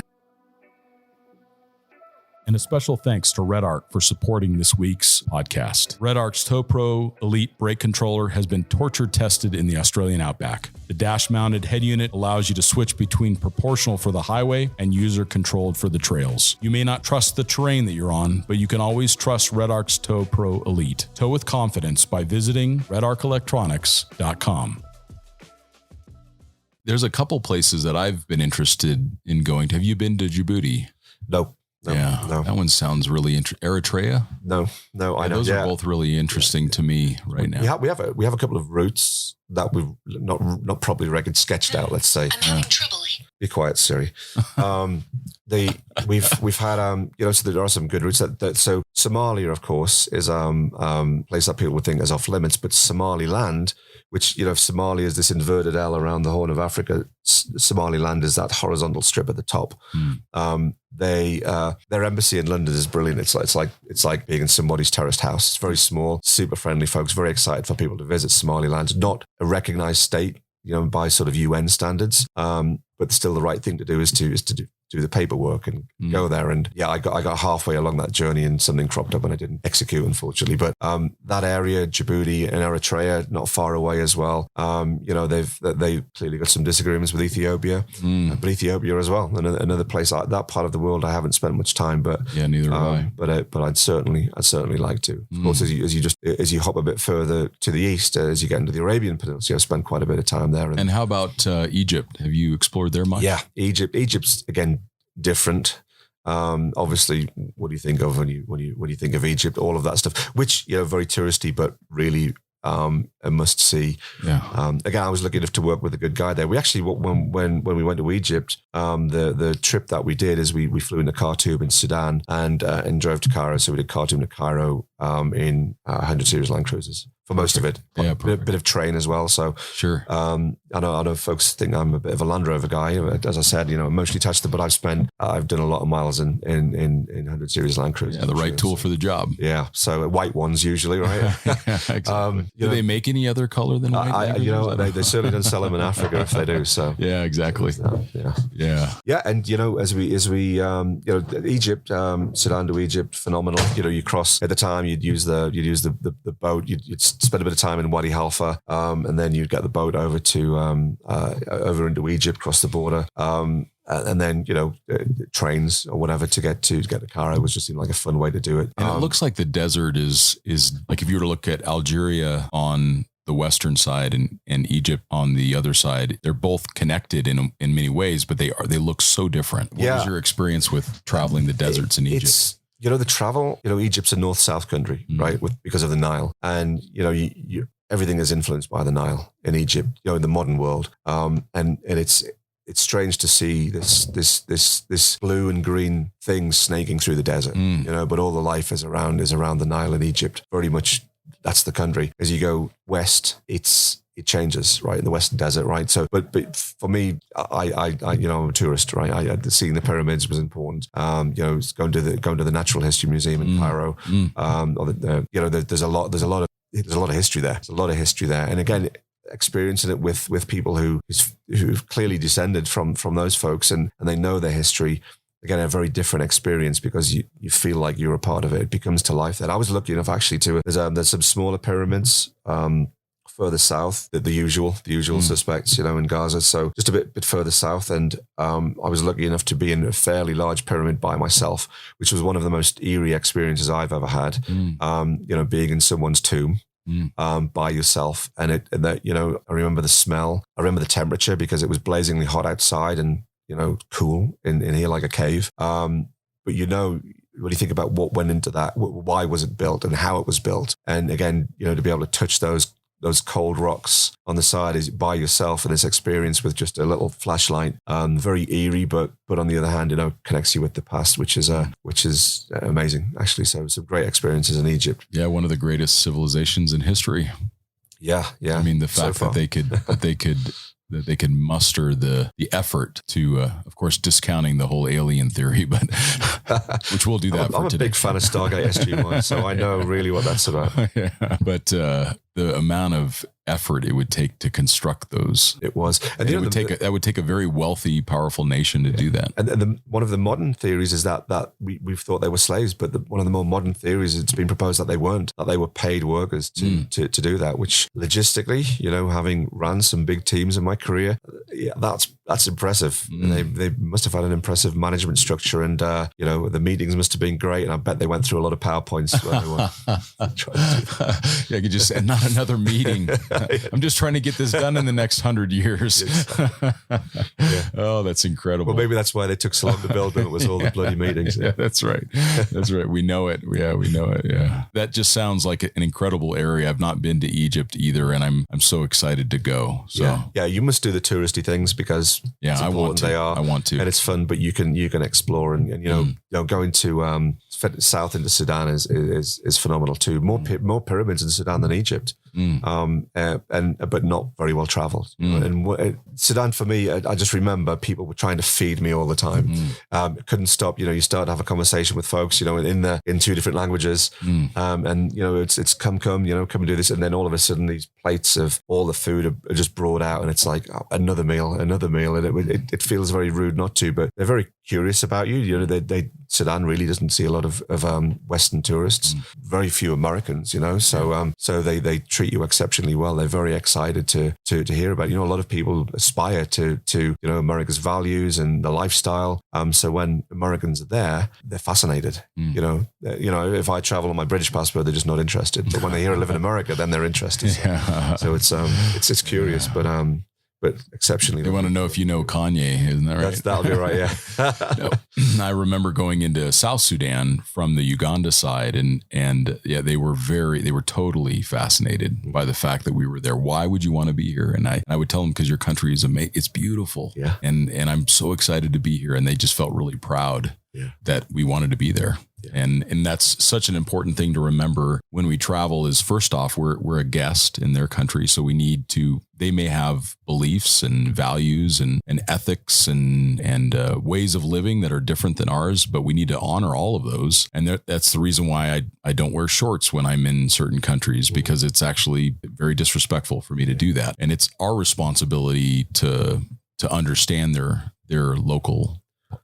And a special thanks to RedArc for supporting this week's podcast. RedArc's Tow Pro Elite brake controller has been torture tested in the Australian outback. The dash-mounted head unit allows you to switch between proportional for the highway and user-controlled for the trails. You may not trust the terrain that you're on, but you can always trust RedArc's Tow Pro Elite. Tow with confidence by visiting redarcelectronics.com. There's a couple places that I've been interested in going to. Have you been to Djibouti? No. No, that one sounds really interesting. Eritrea? No, I know. Those are both really interesting to me right now. We have a couple of routes that we've not properly sketched out. Let's say. I'm having trouble. Be quiet, Siri. We've had so there are some good routes. So Somalia, of course, is place that people would think is off limits, but Somaliland, which if Somalia is this inverted L around the Horn of Africa, Somaliland is that horizontal strip at the top. Their embassy in London is brilliant. It's like being in somebody's terraced house. It's very small, super friendly folks, very excited for people to visit Somaliland. Not a recognized state, by sort of UN standards, but still the right thing to do is to do the paperwork and go there. And I got halfway along that journey and something cropped up and I didn't execute, unfortunately. But that area, Djibouti and Eritrea, not far away as well. They've clearly got some disagreements with Ethiopia, but Ethiopia as well. Another place, that part of the world, I haven't spent much time, but neither have I. But I'd certainly like to. Of course, as you hop a bit further to the east, as you get into the Arabian Peninsula, I've spent quite a bit of time there. And how about Egypt? Have you explored there much? Yeah, Egypt's again different. Obviously, what do you think of when you think of Egypt? All of that stuff, which very touristy, but really a must see. Yeah. Again, I was lucky enough to work with a good guy there. We actually, when we went to Egypt, the trip that we did is we flew into Khartoum in Sudan and drove to Cairo. So we did Khartoum to Cairo in 100 Series Land Cruisers for most of it. Yeah, a bit of train as well. So sure. I know folks think I'm a bit of a Land Rover guy. As I said, emotionally attached, but I've done a lot of miles in 100 Series Land Cruisers. Yeah, the right tool for the job. Yeah. So white ones usually, right? Exactly. Do they make any other color than white? They certainly don't sell them in Africa if they do. So yeah, exactly. Yeah. And as we Egypt, Sudan to Egypt, phenomenal. You cross at the time. You'd use the boat. You'd spend a bit of time in Wadi Halfa, and then you'd get the boat over to over into Egypt, cross the border. And then, trains or whatever to get to Cairo was just seemed like a fun way to do it. And it looks like the desert is like if you were to look at Algeria on the western side and Egypt on the other side. They're both connected in many ways, but they look so different. What was your experience with traveling the deserts in Egypt? The travel, Egypt's a north-south country, right? Because of the Nile. And, everything is influenced by the Nile in Egypt, in the modern world. And it's strange to see this blue and green thing snaking through the desert, but all the life is around the Nile in Egypt. Very much that's the country. As you go west, it changes, right, in the Western Desert, right? So, but for me, I'm a tourist, right? Seeing the pyramids was important. Going to the Natural History Museum in Cairo. There's a lot of history there. There's a lot of history there, and again, experiencing it with people who've clearly descended from those folks, and they know their history. Again, a very different experience because you feel like you're a part of it. It becomes to life. That I was lucky enough actually to. There's some smaller pyramids further south, the usual suspects, in Gaza. So just a bit further south, and I was lucky enough to be in a fairly large pyramid by myself, which was one of the most eerie experiences I've ever had. Being in someone's tomb. By yourself, and I remember the smell. I remember the temperature because it was blazingly hot outside and cool in here like a cave. But when you think about what went into that, why was it built and how it was built, and again, to be able to touch those cold rocks on the side is by yourself, and this experience with just a little flashlight, very eerie, but on the other hand, connects you with the past, which is amazing actually. So some great experiences in Egypt. Yeah, one of the greatest civilizations in history. Yeah. I mean, the fact that they could muster the effort to, of course, discounting the whole alien theory, but which we'll do that for today. I'm a big fan of Stargate SG-1, so I know really what that's about. Yeah, but the amount of effort it would take to construct those. It was. And that would take a very wealthy, powerful nation to do that. And one of the modern theories is that we've thought they were slaves, but one of the more modern theories, it's been proposed that they weren't, that they were paid workers to do that, which logistically, having ran some big teams in my career, that's impressive. They must have had an impressive management structure, and the meetings must have been great, and I bet they went through a lot of PowerPoints when they were trying to do that. Yeah, you could just say, not another meeting. I'm just trying to get this done in the next 100 years. Yeah. Oh, that's incredible. Well, maybe that's why they took so long to build them. It was all the bloody meetings. Yeah, that's right. That's right. We know it. Yeah, we know it. Yeah. That just sounds like an incredible area. I've not been to Egypt either, and I'm so excited to go. So yeah, you must do the touristy things because it's important. I want to. And it's fun, but you can explore and going to south into Sudan is phenomenal too. More pyramids in Sudan than Egypt. But not very well traveled. And Sudan for me, I just remember people were trying to feed me all the time. Couldn't stop. You start to have a conversation with folks, in two different languages, and it's come, come and do this, and then all of a sudden these plates of all the food are just brought out, and it's like another meal, and it feels very rude not to, but they're very curious about you. Sudan really doesn't see a lot of Western tourists, very few Americans, so they treat you exceptionally well. They're very excited to hear about, a lot of people aspire to America's values and the lifestyle. So when Americans are there, they're fascinated. If I travel on my British passport, they're just not interested. But when they hear I live in America, then they're interested. So it's curious, but exceptionally. They want to know if you know Kanye, isn't that right? That'll be right, yeah. I remember going into South Sudan from the Uganda side, and they were totally fascinated by the fact that we were there. Why would you want to be here? And I would tell them, because your country is amazing. It's beautiful. Yeah. And I'm so excited to be here. And they just felt really proud that we wanted to be there. Yeah. And that's such an important thing to remember when we travel is, first off, we're a guest in their country. So they may have beliefs and values and ethics and ways of living that are different than ours, but we need to honor all of those. And that's the reason why I don't wear shorts when I'm in certain countries, because it's actually very disrespectful for me to do that. And it's our responsibility to understand their local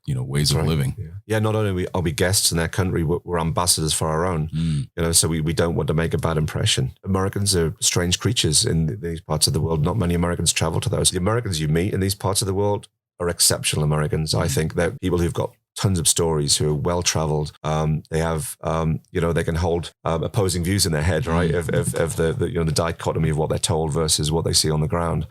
ways of living. Yeah, not only are we guests in their country, we're ambassadors for our own. So we don't want to make a bad impression. Americans are strange creatures in these parts of the world. Not many Americans travel to those. The Americans you meet in these parts of the world are exceptional Americans. I think they're people who've got tons of stories, who are well traveled. They have, they can hold opposing views in their head, right? Of the dichotomy of what they're told versus what they see on the ground.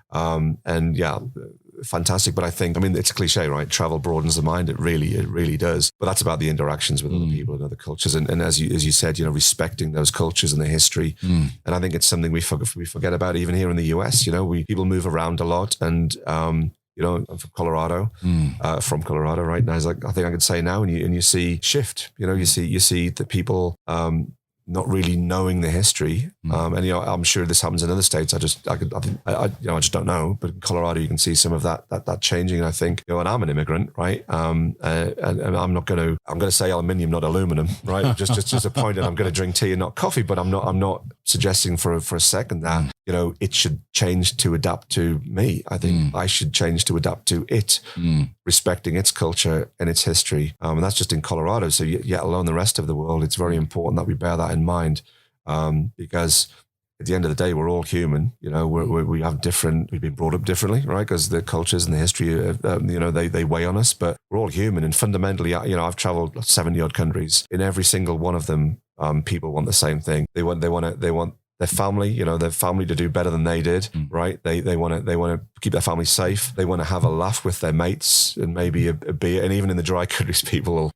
Fantastic. But I think, it's a cliche, right? Travel broadens the mind. It really does. But that's about the interactions with other people and other cultures. And as you said, respecting those cultures and the history. And I think it's something we forget about even here in the US. People move around a lot, and I'm from Colorado, right now. I think I could say now, and you see shift. You see the people not really knowing the history, and I'm sure this happens in other states. I just don't know. But in Colorado, you can see some of that changing. And I think, and I'm an immigrant, right? And I'm going to say aluminium, not aluminum, right? just a point. And I'm going to drink tea and not coffee. But I'm not suggesting for a second that it should change to adapt to me. I think I should change to adapt to it, respecting its culture and its history. And that's just in Colorado. So yet alone the rest of the world, it's very important that we bear that in mind, because at the end of the day, we're all human. We have we've been brought up differently, right? Because the cultures and the history, they weigh on us. But we're all human, and fundamentally, I've traveled 70 odd countries. In every single one of them, people want the same thing. They want their family, their family to do better than they did, right? They want to keep their family safe. They want to have a laugh with their mates and maybe a beer. And even in the dry countries, people,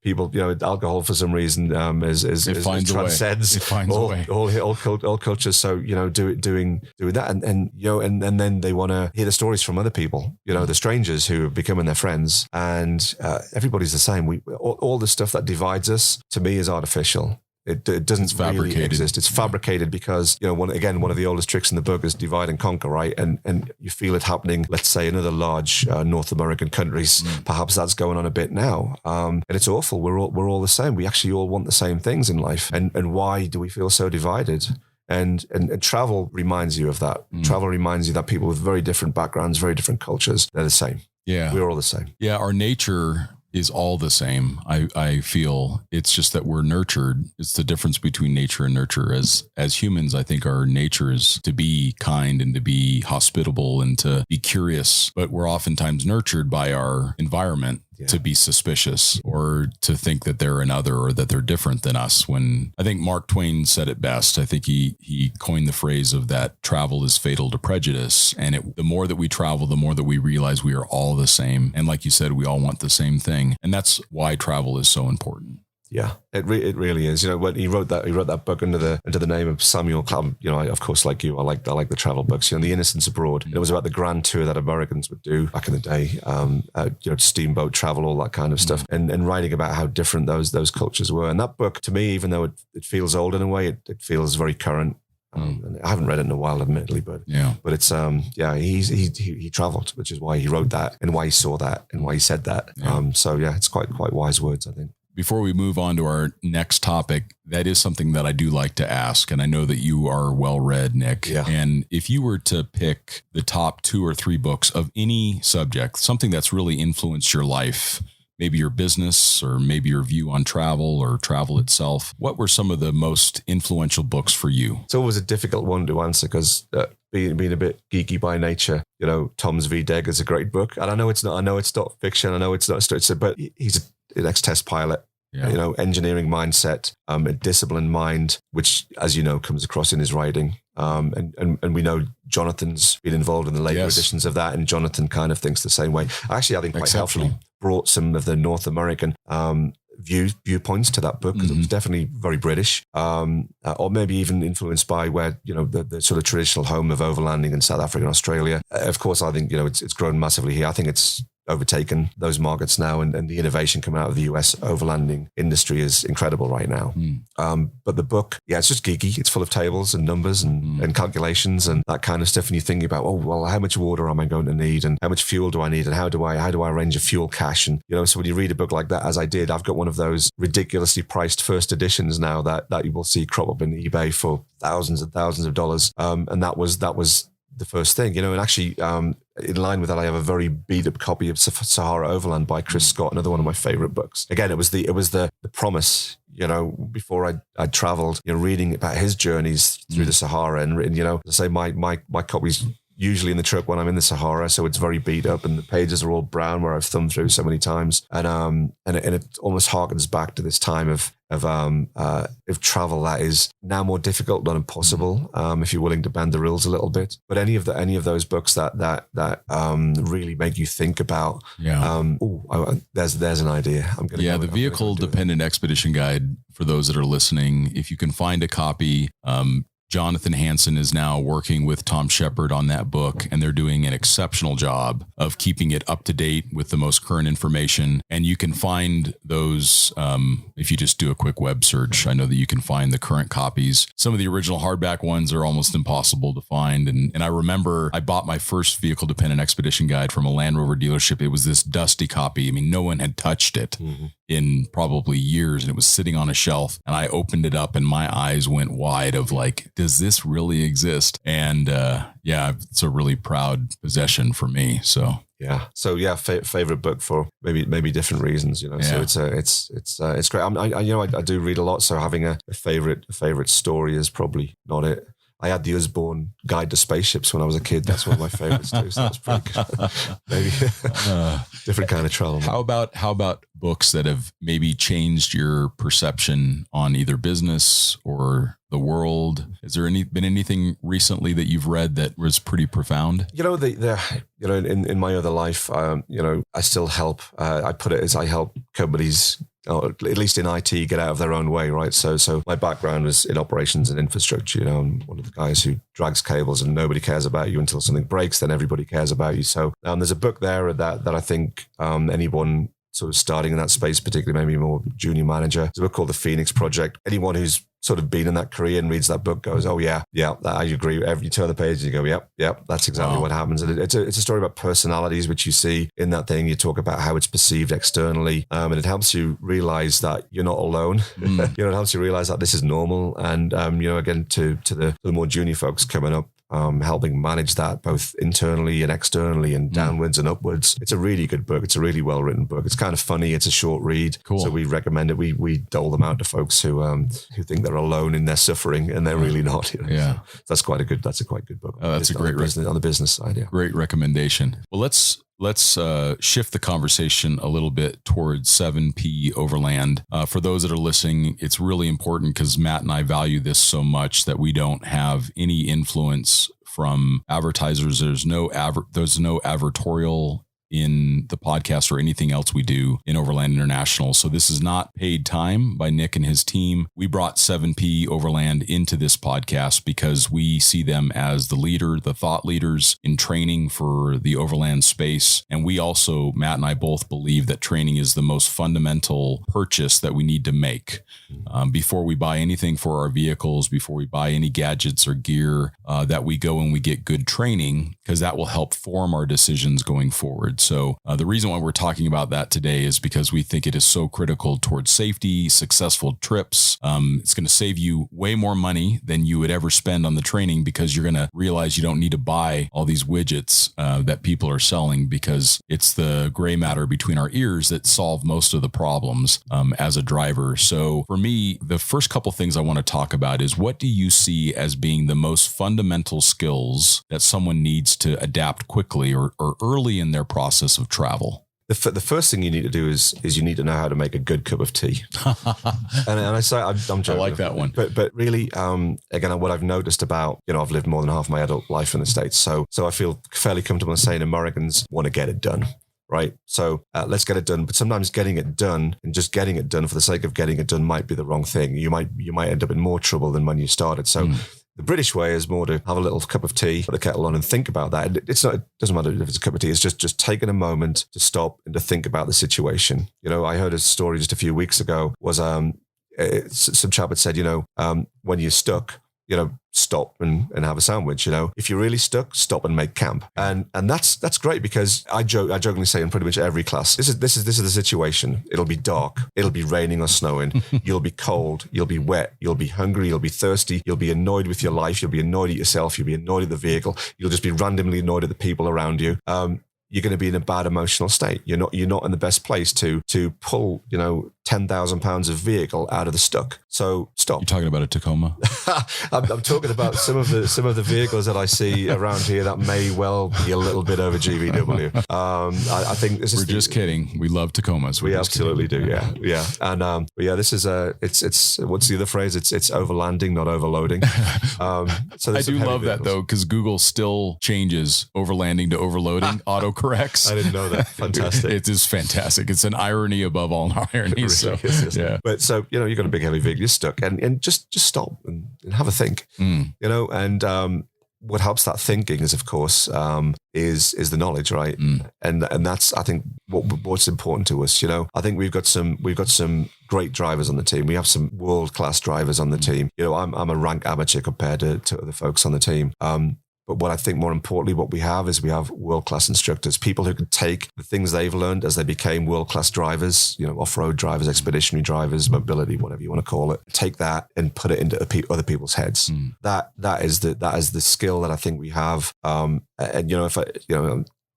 alcohol for some reason transcends all cultures. So doing that, and then they want to hear the stories from other people, the strangers who are becoming their friends, and everybody's the same. All the stuff that divides us, to me, is artificial. It doesn't really exist. It's fabricated because, one of the oldest tricks in the book is divide and conquer, right? And you feel it happening, let's say, in other large North American countries. Perhaps that's going on a bit now. And it's awful. We're all the same. We actually all want the same things in life. And why do we feel so divided? And travel reminds you of that. Travel reminds you that people with very different backgrounds, very different cultures, they're the same. Yeah. We're all the same. Yeah. Our nature is all the same. I feel it's just that we're nurtured. It's the difference between nature and nurture. As humans, I think our nature is to be kind and to be hospitable and to be curious, but we're oftentimes nurtured by our environment to be suspicious or to think that they're another or that they're different than us. When I think Mark Twain said it best, I think he coined the phrase of that travel is fatal to prejudice. And the more that we travel, the more that we realize we are all the same. And like you said, we all want the same thing. And that's why travel is so important. Yeah, it really is. When he wrote that book under the name of Samuel Clam. I, of course, like you, I like the travel books. The Innocents Abroad. It was about the grand tour that Americans would do back in the day. Steamboat travel, all that kind of stuff, and writing about how different those cultures were. And that book, to me, even though it feels old in a way, it feels very current. And I haven't read it in a while, admittedly, but it's he traveled, which is why he wrote that and why he saw that and why he said that. It's quite wise words, I think. Before we move on to our next topic, that is something that I do like to ask. And I know that you are well-read, Nick. Yeah. And if you were to pick the top 2 or 3 books of any subject, something that's really influenced your life, maybe your business or maybe your view on travel or travel itself, what were some of the most influential books for you? It's always a difficult one to answer because being a bit geeky by nature, Tom's V. Degg is a great book. And I know it's not fiction. I know it's not, but he's an ex-test pilot. Yeah. Engineering mindset, a disciplined mind, which, as you know, comes across in his writing. And we know Jonathan's been involved in the later editions of that, and Jonathan kind of thinks the same way. Actually, I think quite helpfully brought some of the North American viewpoints to that book, because it was definitely very British, or maybe even influenced by where, the sort of traditional home of overlanding in South Africa and Australia. Of course, I think, it's grown massively here. I think it's overtaken those markets now, and the innovation coming out of the US overlanding industry is incredible right now. But the book, it's just geeky. It's full of tables and numbers and calculations and that kind of stuff. And you're thinking about, how much water am I going to need, and how much fuel do I need, and how do I arrange a fuel cache? And so when you read a book like that, as I did, I've got one of those ridiculously priced first editions now that you will see crop up in eBay for thousands and thousands of dollars. And that was the first thing, and actually, in line with that, I have a very beat up copy of Sahara Overland by Chris Scott, another one of my favorite books. Again, it was the promise, before I traveled, reading about his journeys through the Sahara, and I say my copy's usually in the truck when I'm in the Sahara, so it's very beat up and the pages are all brown where I've thumbed through so many times, and it almost harkens back to this time of travel that is now more difficult, not impossible, if you're willing to bend the rules a little bit. But any of those books that really make you think about, there's an idea. The Vehicle Dependent Expedition Guide, for those that are listening, if you can find a copy, Jonathan Hansen is now working with Tom Shepard on that book, and they're doing an exceptional job of keeping it up to date with the most current information. And you can find those if you just do a quick web search. I know that you can find the current copies. Some of the original hardback ones are almost impossible to find. And I remember I bought my first Vehicle Dependent Expedition Guide from a Land Rover dealership. It was this dusty copy. I mean, no one had touched it in probably years, and it was sitting on a shelf, and I opened it up and my eyes went wide of like, does this really exist? And it's a really proud possession for me. So favorite book for maybe different reasons, you know. Yeah. So it's great. I do read a lot, so having a favorite story is probably not it. I had the Usborne Guide to Spaceships when I was a kid. That's one of my favorites too. So that's pretty good. Maybe different kind of travel. How about books that have maybe changed your perception on either business or the world? Has there been anything recently that you've read that was pretty profound? You know, in my other life, I still help. I put it as I help companies, or at least in IT, get out of their own way, right? So my background was in operations and infrastructure. You know, I'm one of the guys who drags cables, and nobody cares about you until something breaks. Then everybody cares about you. So there's a book there that I think anyone sort of starting in that space, particularly maybe more junior manager, it's a book called The Phoenix Project. Anyone who's sort of been in that career and reads that book goes, oh yeah, I agree. You turn the page and you go, yep, that's exactly what happens. And it's a story about personalities, which you see in that thing. You talk about how it's perceived externally, and it helps you realize that you're not alone. It helps you realize that this is normal. And again, to the more junior folks coming up, helping manage that both internally and externally and downwards and upwards. It's a really good book. It's a really well-written book. It's kind of funny. It's a short read. Cool. So we recommend it. We dole them out to folks who think they're alone in their suffering, and they're really not. You know? Yeah. So that's quite good book. That's a great on the business side. Yeah. Great recommendation. Well, let's shift the conversation a little bit towards 7P Overland. For those that are listening, it's really important because Matt and I value this so much that we don't have any influence from advertisers. There's no advertorial in the podcast or anything else we do in Overland International. So this is not paid time by Nick and his team. We brought 7P Overland into this podcast because we see them as the thought leaders in training for the overland space. And we also, Matt and I both believe that training is the most fundamental purchase that we need to make before we buy anything for our vehicles, before we buy any gadgets or gear, that we go and we get good training, because that will help form our decisions going forward. So the reason why we're talking about that today is because we think it is so critical towards safety, successful trips. It's going to save you way more money than you would ever spend on the training, because you're going to realize you don't need to buy all these widgets that people are selling, because it's the gray matter between our ears that solve most of the problems as a driver. So for me, the first couple things I want to talk about is, what do you see as being the most fundamental skills that someone needs to adapt quickly or early in their process of travel? The first thing you need to do is you need to know how to make a good cup of tea. and I say, I'm joking. I like that one. But really, again, what I've noticed about, I've lived more than half my adult life in the States. So I feel fairly comfortable in saying Americans want to get it done. Right. So let's get it done. But sometimes getting it done and just getting it done for the sake of getting it done might be the wrong thing. You might end up in more trouble than when you started. So the British way is more to have a little cup of tea, put the kettle on and think about that. It doesn't matter if it's a cup of tea. It's just taking a moment to stop and to think about the situation. I heard a story just a few weeks ago was some chap had said, when you're stuck, stop and have a sandwich. If you're really stuck, stop and make camp. And that's great, because I jokingly say in pretty much every class, this is the situation. It'll be dark, it'll be raining or snowing, you'll be cold, you'll be wet, you'll be hungry, you'll be thirsty, you'll be annoyed with your life, you'll be annoyed at yourself, you'll be annoyed at the vehicle, you'll just be randomly annoyed at the people around you. You're going to be in a bad emotional state. You're not in the best place to pull, 10,000 pounds of vehicle out of the stuck. So stop. You're talking about a Tacoma? I'm talking about some of the vehicles that I see around here that may well be a little bit over GVW. I think this is. We're just kidding. We love Tacomas. We absolutely do. Yeah. And this is it's what's the other phrase? It's overlanding, not overloading. So I do love that though, because Google still changes overlanding to overloading, autocorrects. I didn't know that. Fantastic. It is fantastic. It's an irony above all ironies. Really is, yeah. But so, you've got a big heavy vehicle, you're stuck, and just stop and have a think, and what helps that thinking is, of course, is the knowledge, right? And that's, I think, what's important to us. I think we've got some great drivers on the team. We have some world-class drivers on the team. I'm a rank amateur compared to other folks on the team. But what I think more importantly, what we have world-class instructors, people who can take the things they've learned as they became world-class drivers, off-road drivers, expeditionary drivers, mobility, whatever you want to call it, take that and put it into other people's heads. That is the skill that I think we have. And if I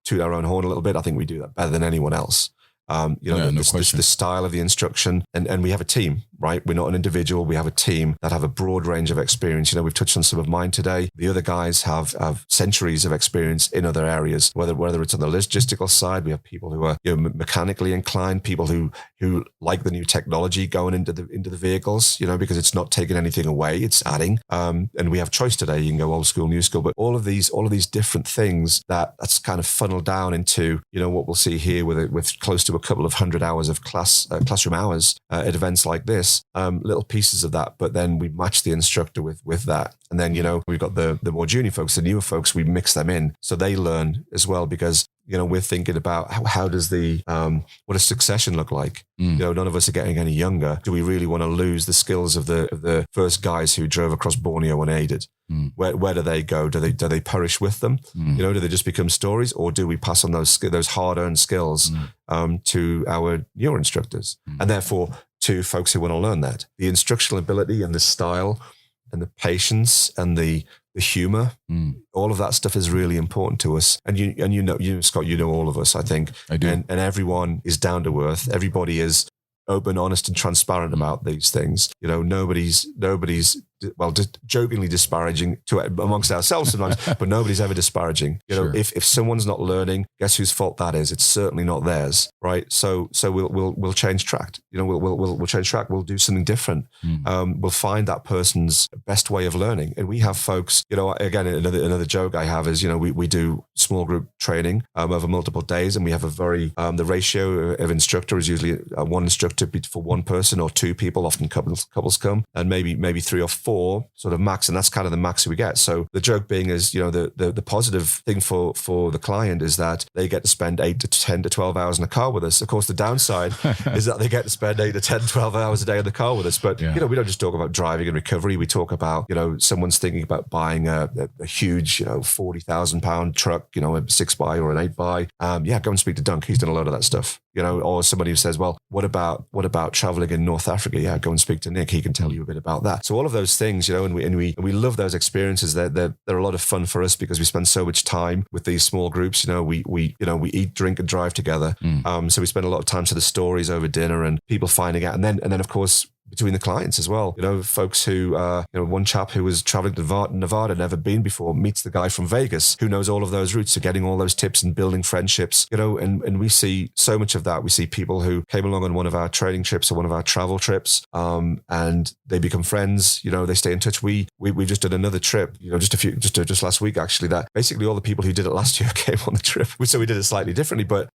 toot our own horn a little bit, I think we do that better than anyone else. The style of the instruction, and we have a team, right? We're not an individual. We have a team that have a broad range of experience. We've touched on some of mine today. The other guys have centuries of experience in other areas, whether it's on the logistical side. We have people who are mechanically inclined, people who like the new technology going into the vehicles, because it's not taking anything away, it's adding. And we have choice today. You can go old school, new school, but all of these different things that's kind of funneled down into, what we'll see here with close to a couple of 100 hours of classroom hours at events like this, little pieces of that, but then we match the instructor with that. And then, we've got the more junior folks, the newer folks, we mix them in so they learn as well, because we're thinking about how does what does succession look like? None of us are getting any younger. Do we really want to lose the skills of the first guys who drove across Borneo unaided? Where do they go? Do they perish with them? Do they just become stories, or do we pass on those hard-earned skills to our newer instructors, and therefore to folks who want to learn that? The instructional ability and the style and the patience and the humor, all of that stuff is really important to us. And you Scott, all of us, I think. I do. And everyone is down to earth. Everybody is open, honest, and transparent about these things. Nobody's jokingly disparaging amongst ourselves sometimes, but nobody's ever disparaging. Sure. If someone's not learning, guess whose fault that is? It's certainly not theirs, right? So we'll change track. We'll change track. We'll do something different. We'll find that person's best way of learning. And we have folks. Again, another joke I have is we do small group training over multiple days, and we have a very the ratio of instructor is usually one instructor for one person or two people. Often couples come, and maybe 3 or 4 sort of max, and that's kind of the max we get. So the joke being is, the positive thing for the client is that they get to spend 8 to 10 to 12 hours in the car with us. Of course, the downside is that they get to spend 8 to 10, 12 hours a day in the car with us. But, we don't just talk about driving and recovery. We talk about, someone's thinking about buying a huge, 40,000 pound truck, a 6x or an 8x. Go and speak to Dunk. He's done a lot of that stuff. Or somebody who says, well, what about traveling in North Africa? Yeah, go and speak to Nick. He can tell you a bit about that. So all of those things, and we love those experiences. They're a lot of fun for us because we spend so much time with these small groups. We eat, drink, and drive together. So we spend a lot of time to the stories over dinner and people finding out, and then of course, between the clients as well. Folks who, one chap who was traveling to Nevada, never been before, meets the guy from Vegas who knows all of those routes, so getting all those tips and building friendships, and we see so much of that. We see people who came along on one of our training trips or one of our travel trips, and they become friends, they stay in touch. We just did another trip, just last week actually, that basically all the people who did it last year came on the trip. So we did it slightly differently, but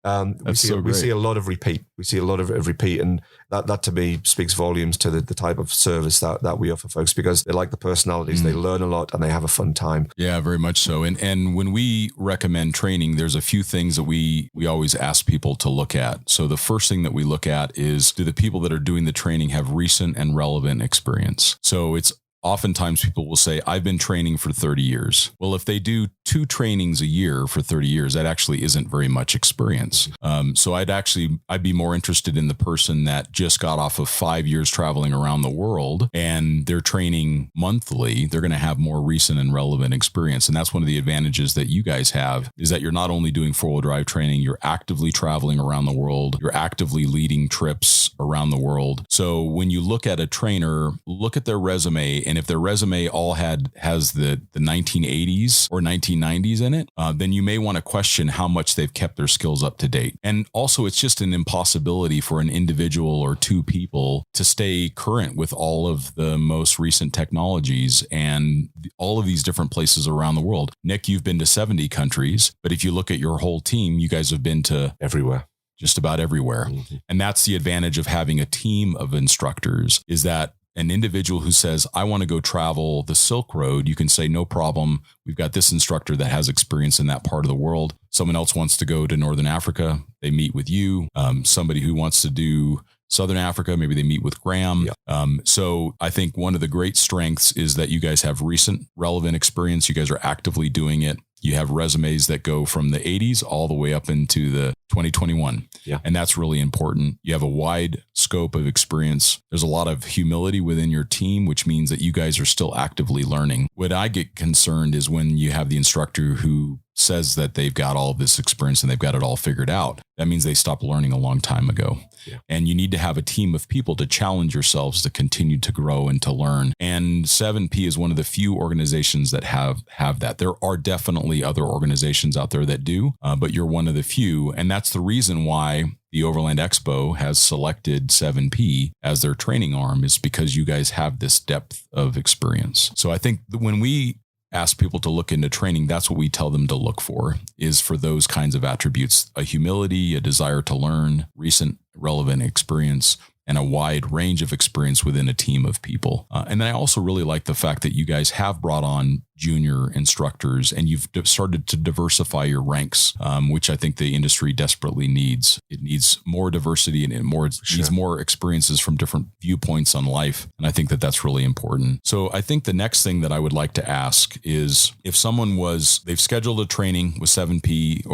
we see a lot of repeat. We see a lot of repeat, and that to me speaks volumes to the type of service that we offer folks, because they like the personalities, they learn a lot, and they have a fun time. Yeah, very much so. And when we recommend training, there's a few things that we always ask people to look at. So the first thing that we look at is, do the people that are doing the training have recent and relevant experience? So it's oftentimes people will say, I've been training for 30 years. Well, if they do 2 trainings a year for 30 years, that actually isn't very much experience. So I'd be more interested in the person that just got off of 5 years traveling around the world and they're training monthly. They're going to have more recent and relevant experience. And that's one of the advantages that you guys have, is that you're not only doing 4-wheel drive training, you're actively traveling around the world. You're actively leading trips around the world. So when you look at a trainer, look at their resume, and if their resume all has the 1980s or 1990s in it, then you may want to question how much they've kept their skills up to date. And also, it's just an impossibility for an individual or 2 people to stay current with all of the most recent technologies and all of these different places around the world. Nick, you've been to 70 countries, but if you look at your whole team, you guys have been to everywhere. Just about everywhere. Mm-hmm. And that's the advantage of having a team of instructors, is that an individual who says, I want to go travel the Silk Road, you can say, no problem. We've got this instructor that has experience in that part of the world. Someone else wants to go to Northern Africa. They meet with you. Somebody who wants to do Southern Africa, maybe they meet with Graham. Yeah. So I think one of the great strengths is that you guys have recent relevant experience. You guys are actively doing it. You have resumes that go from the 80s all the way up into the 2021. Yeah. And that's really important. You have a wide scope of experience. There's a lot of humility within your team, which means that you guys are still actively learning. What I get concerned is when you have the instructor who says that they've got all of this experience and they've got it all figured out. That means they stopped learning a long time ago. Yeah. And you need to have a team of people to challenge yourselves to continue to grow and to learn. And 7P is one of the few organizations that have that. There are definitely other organizations out there that do, but you're one of the few. And that's the reason why the Overland Expo has selected 7P as their training arm, is because you guys have this depth of experience. So I think when we ask people to look into training, that's what we tell them to look for, is for those kinds of attributes: a humility, a desire to learn, recent relevant experience, and a wide range of experience within a team of people. And I also really like the fact that you guys have brought on junior instructors and you've started to diversify your ranks, which I think the industry desperately needs. It needs more diversity and needs more experiences from different viewpoints on life. And I think that that's really important. So I think the next thing that I would like to ask is, if someone they've scheduled a training with 7P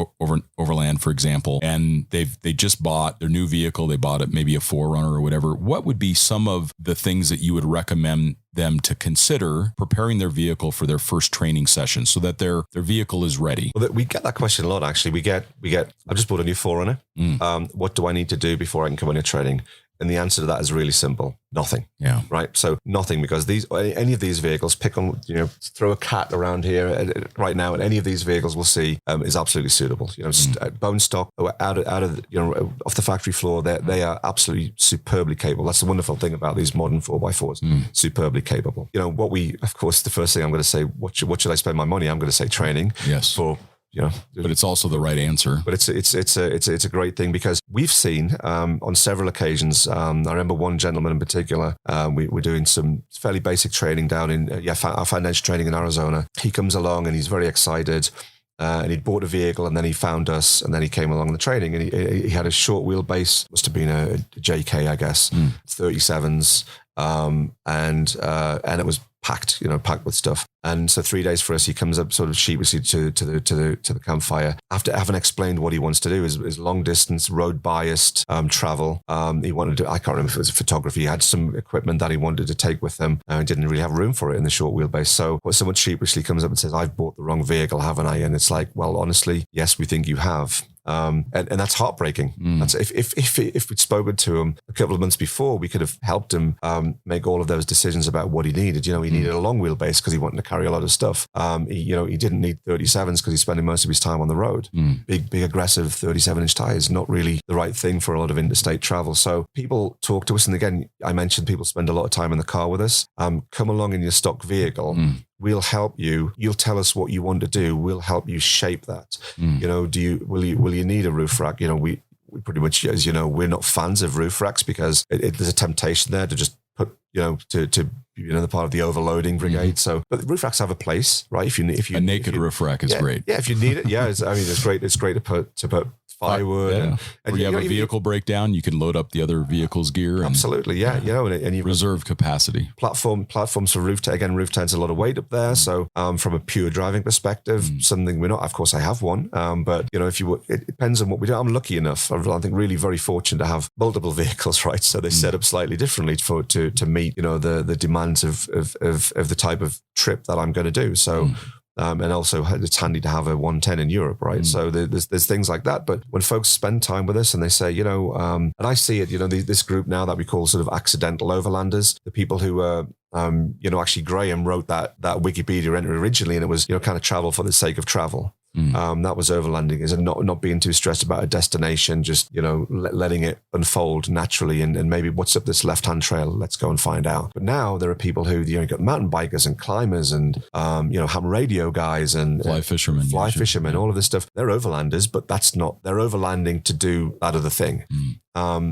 Overland, for example, and they just bought their new vehicle, they bought it, maybe a 4Runner or whatever, what would be some of the things that you would recommend them to consider preparing their vehicle for their first training session so that their vehicle is ready? Well, we get that question a lot, actually. We get, I just bought a new 4Runner. What do I need to do before I can come on your training? And the answer to that is really simple. Nothing. Yeah. Right. So nothing, because any of these vehicles, throw a cat around here right now, and any of these vehicles we'll see is absolutely suitable. Bone stock, out of off the factory floor, they are absolutely superbly capable. That's the wonderful thing about these modern 4x4s. Superbly capable. Of course, the first thing I'm going to say, what should I spend my money? I'm going to say training. Yes. But it's also the right answer. But it's a great thing, because we've seen on several occasions. I remember one gentleman in particular. We're doing some fairly basic training down in our financial training in Arizona. He comes along and he's very excited. And he'd bought a vehicle, and then he found us, and then he came along the training, and he had a short wheelbase, must have been a JK, I guess, 37s, and it was packed with stuff. And so 3 days for us, he comes up sort of sheepishly to the campfire after having explained what he wants to do is long distance, road biased travel. He wanted to, I can't remember if it was photography. He had some equipment that he wanted to take with him, and didn't really have room for it in the short wheelbase. So someone sheepishly comes up and says, I've bought the wrong vehicle, haven't I? And it's like, well, honestly, yes, we think you have. And that's heartbreaking. That's if we'd spoken to him a couple of months before, we could have helped him make all of those decisions about what he needed. He needed a long wheelbase because he wanted to carry a lot of stuff. He didn't need 37s because he's spending most of his time on the road. Big aggressive 37-inch tires, not really the right thing for a lot of interstate travel. So people talk to us, and again, I mentioned people spend a lot of time in the car with us. Come along in your stock vehicle. We'll help you. You'll tell us what you want to do. We'll help you shape that. Will you need a roof rack? We pretty much, as you know, we're not fans of roof racks because there's a temptation there to just put to the part of the overloading brigade. So, but roof racks have a place, right? If you a naked roof rack is great. Yeah, if you need it, it's great. It's great to put firewood. And you have a vehicle breakdown, you can load up the other vehicle's gear. Absolutely, and you reserve capacity. Platforms for roof tents a lot of weight up there. So from a pure driving perspective, something we're not. Of course, I have one, but it depends on what we do. I'm lucky enough. I think really very fortunate to have multiple vehicles, right? So they set up slightly differently to meet the demands of the type of trip that I'm going to do. So. And also it's handy to have a 110 in Europe, right? So there's things like that. But when folks spend time with us and they say, and I see it, this group now that we call sort of accidental overlanders, the people who are, actually Graham wrote that Wikipedia entry originally, and it was, kind of travel for the sake of travel. That was overlanding, is not being too stressed about a destination, just, letting it unfold naturally. And maybe what's up this left-hand trail, let's go and find out. But now there are people who, you've got mountain bikers and climbers and, ham radio guys and fly fishermen, all of this stuff. They're overlanders, but they're overlanding to do that other thing.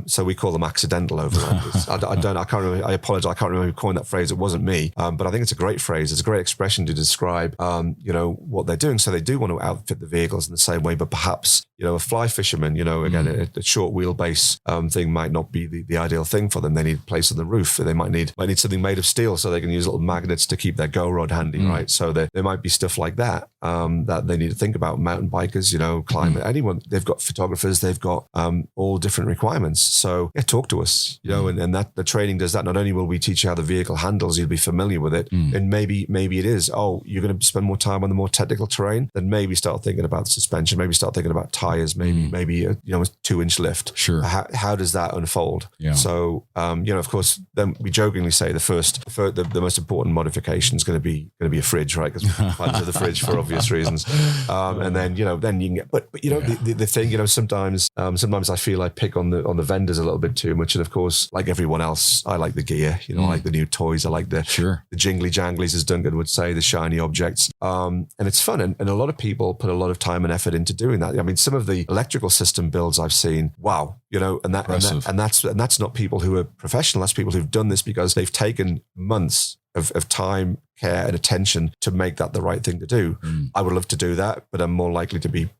So we call them accidental overlanders. I can't remember. I apologize. I can't remember who coined that phrase. It wasn't me. But I think it's a great phrase. It's a great expression to describe, what they're doing. So they do want to outfit the vehicles in the same way, but perhaps, a fly fisherman, again, a short wheelbase thing might not be the ideal thing for them. They need a place on the roof. They might need something made of steel so they can use little magnets to keep their go rod handy, right? So there might be stuff like that that they need to think about. Mountain bikers, climate, anyone. They've got photographers. They've got all different requirements. So talk to us, and that the training does that. Not only will we teach you how the vehicle handles, you'll be familiar with it, and maybe it is, you're going to spend more time on the more technical terrain, then maybe start thinking about the suspension, maybe start thinking about tires, maybe a 2-inch lift. Sure. How does that unfold? Yeah. So of course, then we jokingly say the most important modification is going to be a fridge, right? Because we're fans of the fridge for obvious reasons. And then you can get, but the thing, sometimes I feel I pick on the vendors a little bit too much. And of course, like everyone else, I like the gear, I like the new toys. I like the jingly janglies, as Duncan would say, the shiny objects. And it's fun. And a lot of people put a lot of time and effort into doing that. I mean, some of the electrical system builds I've seen, wow, and that's not people who are professional. That's people who've done this because they've taken months of time, care, and attention to make that the right thing to do. I would love to do that, but I'm more likely to be,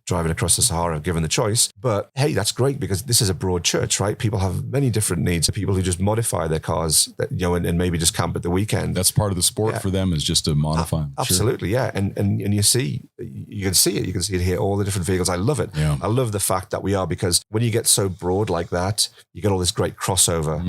driving across the Sahara given the choice. But hey, that's great because this is a broad church, right? People have many different needs. People who just modify their cars, and maybe just camp at the weekend. That's part of the sport for them, is just to modify them. Absolutely, yeah. And you can see it. You can see it here, all the different vehicles. I love it. Yeah. I love the fact that we are, because when you get so broad like that, you get all this great crossover.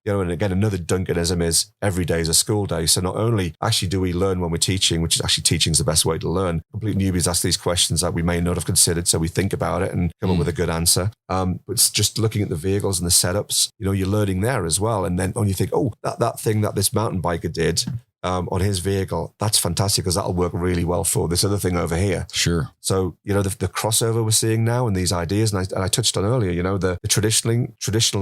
And again, another Duncanism is every day is a school day. So not only actually do we learn when we're teaching, which is actually teaching is the best way to learn. Complete newbies ask these questions that we may not have considered. So we think about it and come up with a good answer. But it's just looking at the vehicles and the setups, you're learning there as well. And then when you think, that thing that this mountain biker did on his vehicle, that's fantastic because that'll work really well for this other thing over here. Sure. So, the crossover we're seeing now and these ideas, and I touched on earlier, the traditional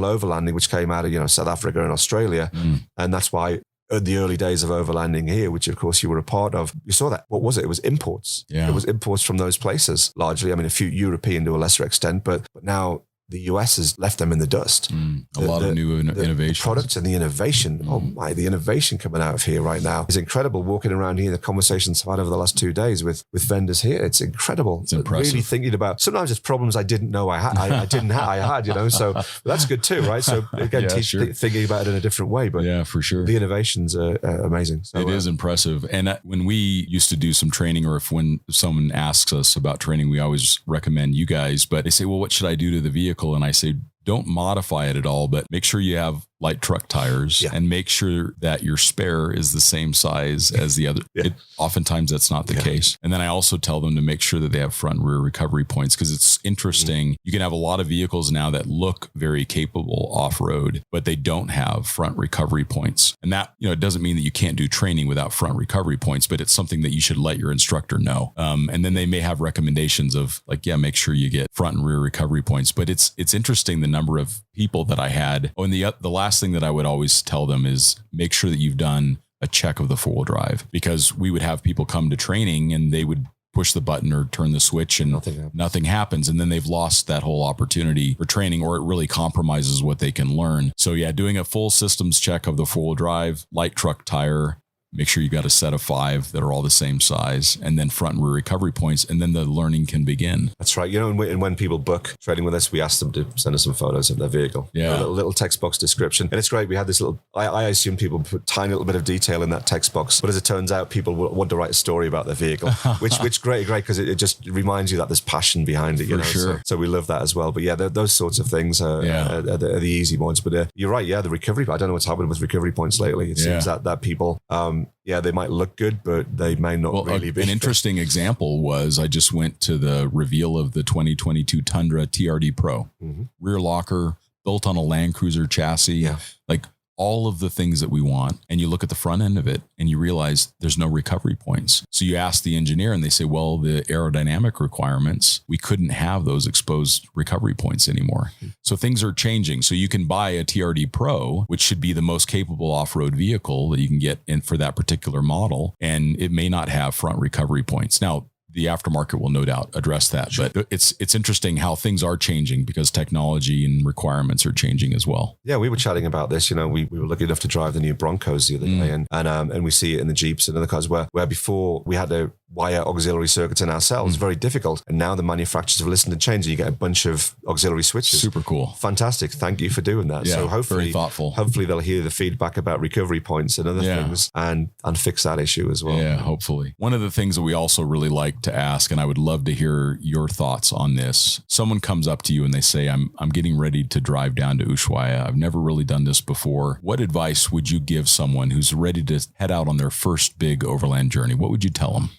overlanding, which came out of, South Africa and Australia. And that's why the early days of overlanding here, which of course you were a part of, you saw that. What was it? It was imports. Yeah. It was imports from those places largely. I mean, a few European to a lesser extent, but now the US has left them in the dust. A lot of new innovations. The products and the innovation. The innovation coming out of here right now is incredible. Walking around here, the conversations I've had over the last 2 days with vendors here, it's incredible. It's impressive. Really thinking about, sometimes it's problems I didn't know I had, so that's good too, right? So again, thinking about it in a different way, but yeah, for sure. The innovations are amazing. So, it is impressive. And when we used to do some training, or when someone asks us about training, we always recommend you guys, but they say, well, what should I do to the vehicle? And I say, don't modify it at all, but make sure you have light truck tires and make sure that your spare is the same size as the other. Oftentimes that's not the case. And then I also tell them to make sure that they have front and rear recovery points, because it's interesting. You can have a lot of vehicles now that look very capable off-road, but they don't have front recovery points. And that, it doesn't mean that you can't do training without front recovery points, but it's something that you should let your instructor know. And then they may have recommendations of make sure you get front and rear recovery points. But it's interesting the number of people that I had. And the last thing that I would always tell them is make sure that you've done a check of the four-wheel drive, because we would have people come to training and they would push the button or turn the switch and nothing happens. And then they've lost that whole opportunity for training, or it really compromises what they can learn. So yeah, doing a full systems check of the four-wheel drive, light truck tire, make sure you got a set of 5 that are all the same size, and then front and rear recovery points, and then the learning can begin. That's right. And when people book training with us, we ask them to send us some photos of their vehicle. Yeah. A little text box description. And it's great. We had this little, I assume people put tiny little bit of detail in that text box, but as it turns out, people want to write a story about their vehicle, which great, because it just reminds you that there's passion behind it, Sure. So we love that as well. But yeah, those sorts of things are the easy ones. But you're right. Yeah, the recovery, I don't know what's happened with recovery points lately. It seems that people, they might look good, but they may not really be. An interesting example was I just went to the reveal of the 2022 Tundra TRD Pro. Rear locker, built on a Land Cruiser chassis, like all of the things that we want. And you look at the front end of it and you realize there's no recovery points. So you ask the engineer and they say, well, the aerodynamic requirements, we couldn't have those exposed recovery points anymore. So things are changing. So you can buy a TRD Pro, which should be the most capable off-road vehicle that you can get in for that particular model. And it may not have front recovery points. Now, the aftermarket will no doubt address that, but it's interesting how things are changing because technology and requirements are changing as well. Yeah, we were chatting about this. We were lucky enough to drive the new Broncos the other day, and we see it in the Jeeps and other cars where before we had to wire auxiliary circuits in ourselves, very difficult. And now the manufacturers have listened and changed, and you get a bunch of auxiliary switches. Super cool. Fantastic. Thank you for doing that. Yeah, so hopefully, very thoughtful. Hopefully they'll hear the feedback about recovery points and other things and fix that issue as well. Yeah, hopefully. One of the things that we also really like to ask, and I would love to hear your thoughts on this. Someone comes up to you and they say, I'm getting ready to drive down to Ushuaia. I've never really done this before. What advice would you give someone who's ready to head out on their first big overland journey? What would you tell them?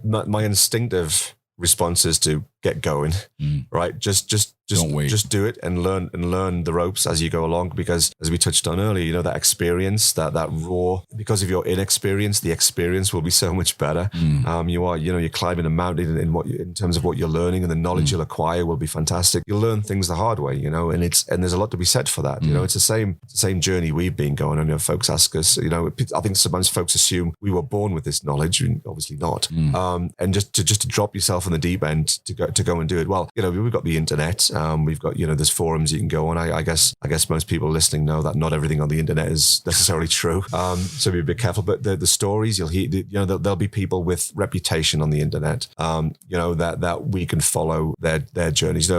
My instinctive response is to get going, right? Just don't wait. Just do it and learn the ropes as you go along, because as we touched on earlier, that experience, that raw, because of your inexperience, the experience will be so much better. You're climbing a mountain in terms of what you're learning, and the knowledge you'll acquire will be fantastic. You'll learn things the hard way, and there's a lot to be said for that. It's the same journey we've been going on. Folks ask us, I think sometimes folks assume we were born with this knowledge, and obviously not. And just to drop yourself in the deep end to go and do it. Well, we've got the internet. We've got, there's forums you can go on. I guess most people listening know that not everything on the internet is necessarily true. So be a bit careful. But the stories you'll hear, there'll be people with reputation on the internet, that we can follow their journeys.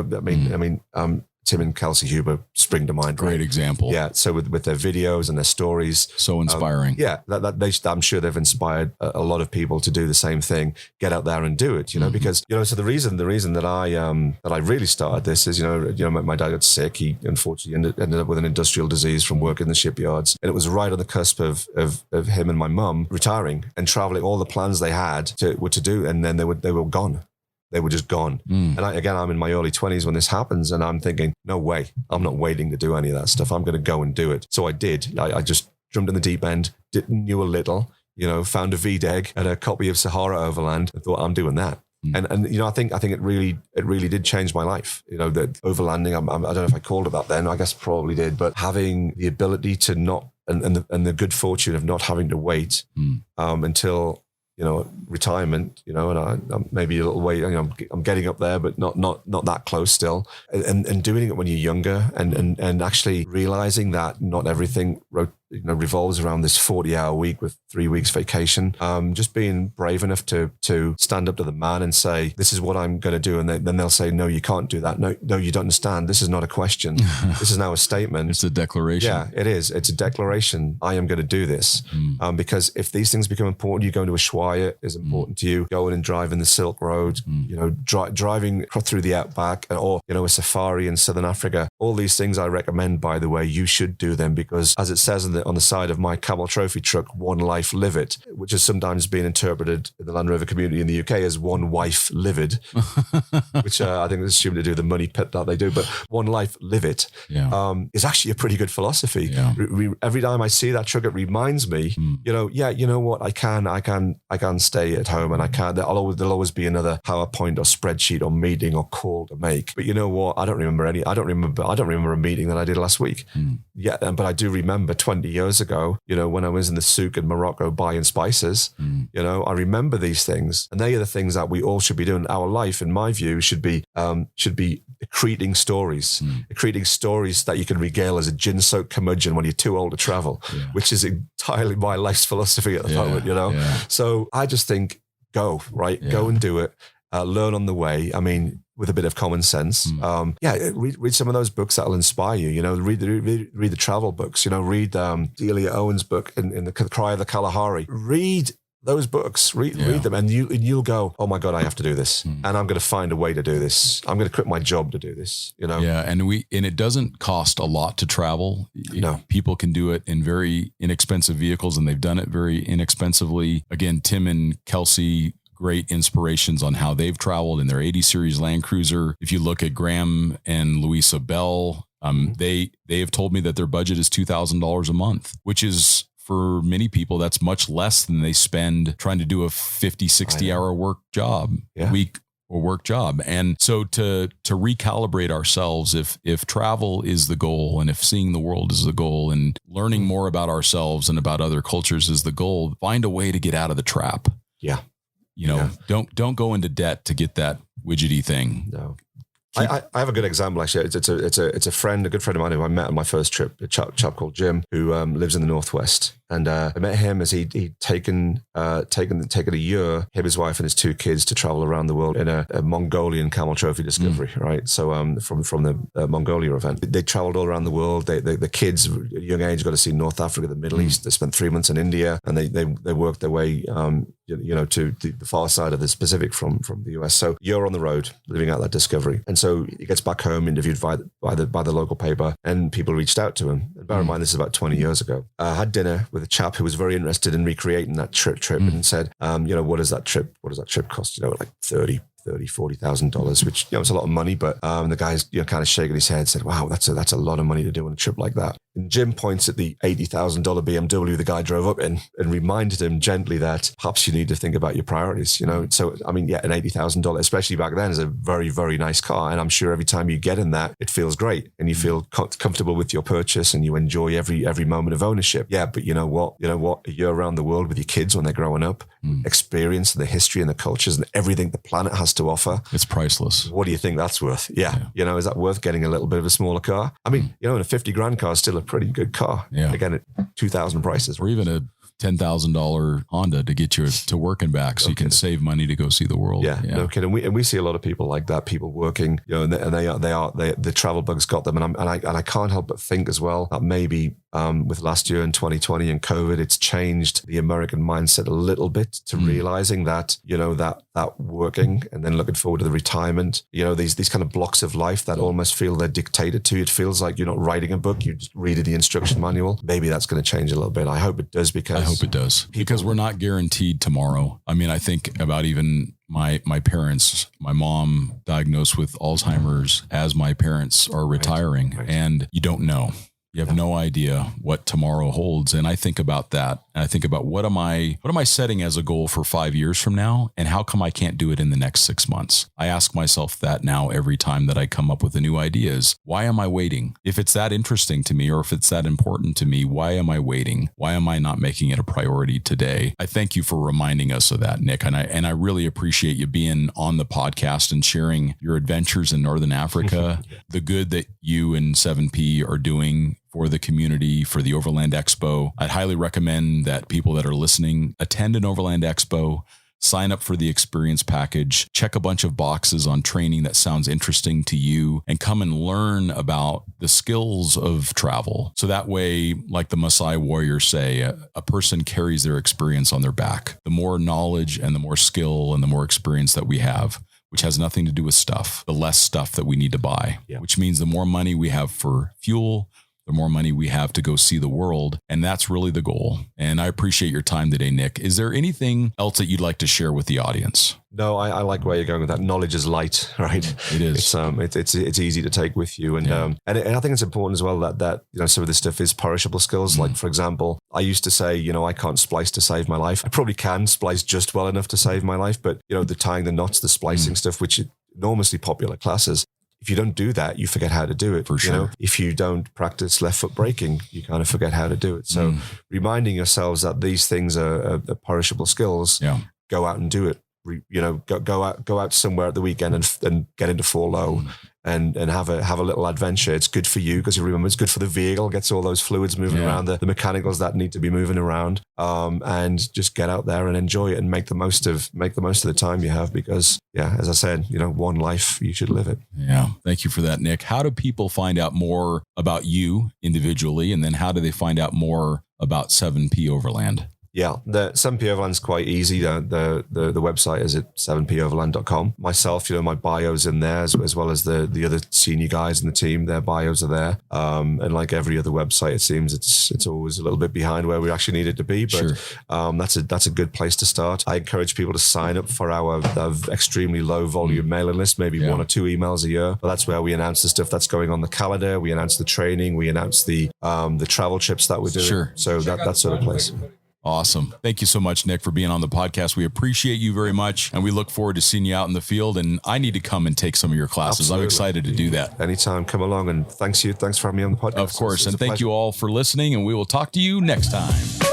Tim and Kelsey Huber spring to mind. Great example. Yeah. So with their videos and their stories. So inspiring. I'm sure they've inspired a lot of people to do the same thing, get out there and do it, because, so the reason that I really started this is, my dad got sick. He unfortunately ended up with an industrial disease from work in the shipyards. And it was right on the cusp of him and my mum retiring and traveling. All the plans they had were to do. And then they were gone. They were just gone. And I'm in my early 20s when this happens, and I'm thinking, no way, I'm not waiting to do any of that stuff. I'm going to go and do it. So I did. I just jumped in the deep end, knew a little, found a VDEG and a copy of Sahara Overland and thought, I'm doing that. And I think it really did change my life. That overlanding, I don't know if I called it that then. I guess probably did. But having the ability to not, and the good fortune of not having to wait until retirement, and I'm maybe a little way, I'm getting up there, but not that close still. And doing it when you're younger and actually realizing that not everything revolves around this 40-hour week with 3 weeks vacation. Just being brave enough to stand up to the man and say, this is what I'm going to do. And then they'll say, no, you can't do that. No, you don't understand. This is not a question. This is now a statement. It's a declaration. Yeah, it is. It's a declaration. I am going to do this. Because if these things become important, you go to Ushuaia is important to you. Going and driving the Silk Road, driving through the outback, or, a safari in Southern Africa. All these things I recommend, by the way, you should do them, because as it says on the side of my Camel Trophy truck, one life live it, which has sometimes been interpreted in the Land Rover community in the UK as one wife livid, which I think is assumed to do the money pit that they do, but one life live it is actually a pretty good philosophy. Yeah. Every time I see that truck, it reminds me, you know what, I can stay at home, and there'll always be another PowerPoint or spreadsheet or meeting or call to make. But you know what? I don't remember a meeting that I did last week. Yeah, but I do remember 20 20 years ago, when I was in the souk in Morocco buying spices, I remember these things, and they are the things that we all should be doing. Our life, in my view, should be creating stories, creating stories that you can regale as a gin-soaked curmudgeon when you're too old to travel, which is entirely my life's philosophy at the moment, Yeah. So I just think, go and do it. Learn on the way. I mean, with a bit of common sense. Read some of those books that'll inspire you. Read the travel books. Read Delia Owen's book in the Cry of the Kalahari. Read those books. Read them, and you'll go, oh my God, I have to do this, and I'm going to find a way to do this. I'm going to quit my job to do this. Yeah, and it doesn't cost a lot to travel. No, people can do it in very inexpensive vehicles, and they've done it very inexpensively. Again, Tim and Kelsey, great inspirations on how they've traveled in their 80 series Land Cruiser. If you look at Graham and Louisa Bell, they have told me that their budget is $2,000 a month, which is, for many people, that's much less than they spend trying to do a 50, 60 hour work job, week or work job. And so to recalibrate ourselves, if travel is the goal, and if seeing the world is the goal, and learning more about ourselves and about other cultures is the goal, find a way to get out of the trap. Yeah. Don't go into debt to get that widgety thing. No. I have a good example, actually. It's a good friend of mine who I met on my first trip, a chap called Jim, who lives in the Northwest. And I met him as he'd taken a year, him, his wife, and his 2 kids, to travel around the world in a Mongolian Camel Trophy Discovery, right? So from the Mongolia event, they traveled all around the world. The kids, at a young age, got to see North Africa, the Middle East. They spent 3 months in India, and they worked their way, to the far side of the Pacific from the US. So you're on the road living out that discovery. And so he gets back home, interviewed by the local paper, and people reached out to him. And bear in mind, this is about 20 years ago. I had dinner with a chap who was very interested in recreating that trip and said, what does that trip cost? Like $40,000, which, it's a lot of money, but the guy's, kind of shaking his head, said, wow, that's a lot of money to do on a trip like that. And Jim points at the $80,000 BMW the guy drove up in and reminded him gently that perhaps you need to think about your priorities, So, I mean, an $80,000, especially back then, is a very, very nice car. And I'm sure every time you get in that, it feels great and you feel comfortable with your purchase and you enjoy every moment of ownership. Yeah, but you know what? A year around the world with your kids when they're growing up, experience the history and the cultures and everything the planet has to offer. It's priceless. What do you think that's worth? Yeah. Is that worth getting a little bit of a smaller car? I mean, and a $50,000 car is still a pretty good car. Yeah. Again, at 2,000 prices. Or even a $10,000 Honda to get you to work and back, so you can save money to go see the world. Yeah, no kidding. We see a lot of people like that. People working, and the travel bugs got them. And I can't help but think as well that maybe with last year in 2020 and COVID, it's changed the American mindset a little bit to realizing that that working and then looking forward to the retirement. These kind of blocks of life that almost feel they're dictated to you. It feels like you're not writing a book; you just read the instruction manual. Maybe that's going to change a little bit. I hope it does, because I hope it does, because we're not guaranteed tomorrow. I mean, I think about even my parents, my mom diagnosed with Alzheimer's as my parents are retiring, and you don't know. You have no idea what tomorrow holds. And I think about that. And I think about what am I setting as a goal for 5 years from now? And how come I can't do it in the next 6 months? I ask myself that now every time that I come up with a new idea is, why am I waiting? If it's that interesting to me, or if it's that important to me, why am I waiting? Why am I not making it a priority today? I thank you for reminding us of that, Nick. And I really appreciate you being on the podcast and sharing your adventures in Northern Africa, the good that you and 7P are doing for the community, for the Overland Expo. I'd highly recommend that people that are listening attend an Overland Expo, sign up for the experience package, check a bunch of boxes on training that sounds interesting to you, and come and learn about the skills of travel. So that way, like the Maasai warriors say, a person carries their experience on their back. The more knowledge and the more skill and the more experience that we have, which has nothing to do with stuff, the less stuff that we need to buy, which means the more money we have for fuel, the more money we have to go see the world. And that's really the goal. And I appreciate your time today, Nick. Is there anything else that you'd like to share with the audience? No, I like where you're going with that. Knowledge is light, right? It is. It's easy to take with you, and I think it's important as well that some of this stuff is perishable skills. Like, for example, I used to say, I can't splice to save my life. I probably can splice just well enough to save my life, but the tying the knots, the splicing stuff, which is enormously popular classes. if you don't do that, you forget how to do it. For sure. You know, if you don't practice left foot braking, you kind of forget how to do it. So reminding yourselves that these things are perishable skills. Yeah. Go out and do it. You know, go out somewhere at the weekend and get into 4 low and have a little adventure. It's good for you because you remember it's good for the vehicle, gets all those fluids moving around, the mechanicals that need to be moving around, and just get out there and enjoy it and make the most of the time you have because, as I said, you know, one life, you should live it. Yeah. Thank you for that, Nick. How do people find out more about you individually? And then how do they find out more about 7P Overland? Yeah, the 7P Overland's quite easy. The website is at 7poverland.com. Myself, you know, my bio's in there as well as the other senior guys in the team. Their bios are there. And like every other website, it seems it's always a little bit behind where we actually need it to be. But that's a good place to start. I encourage people to sign up for our extremely low volume mailing list, maybe 1 or 2 emails a year. But that's where we announce the stuff that's going on the calendar. We announce the training. We announce the travel trips that we're doing. Sure. So that sort of place. Awesome. Thank you so much, Nick, for being on the podcast. We appreciate you very much, and we look forward to seeing you out in the field. And I need to come and take some of your classes. Absolutely. I'm excited to do that. Anytime, come along, and thanks for having me on the podcast. Of course, and thank you all for listening, and we will talk to you next time.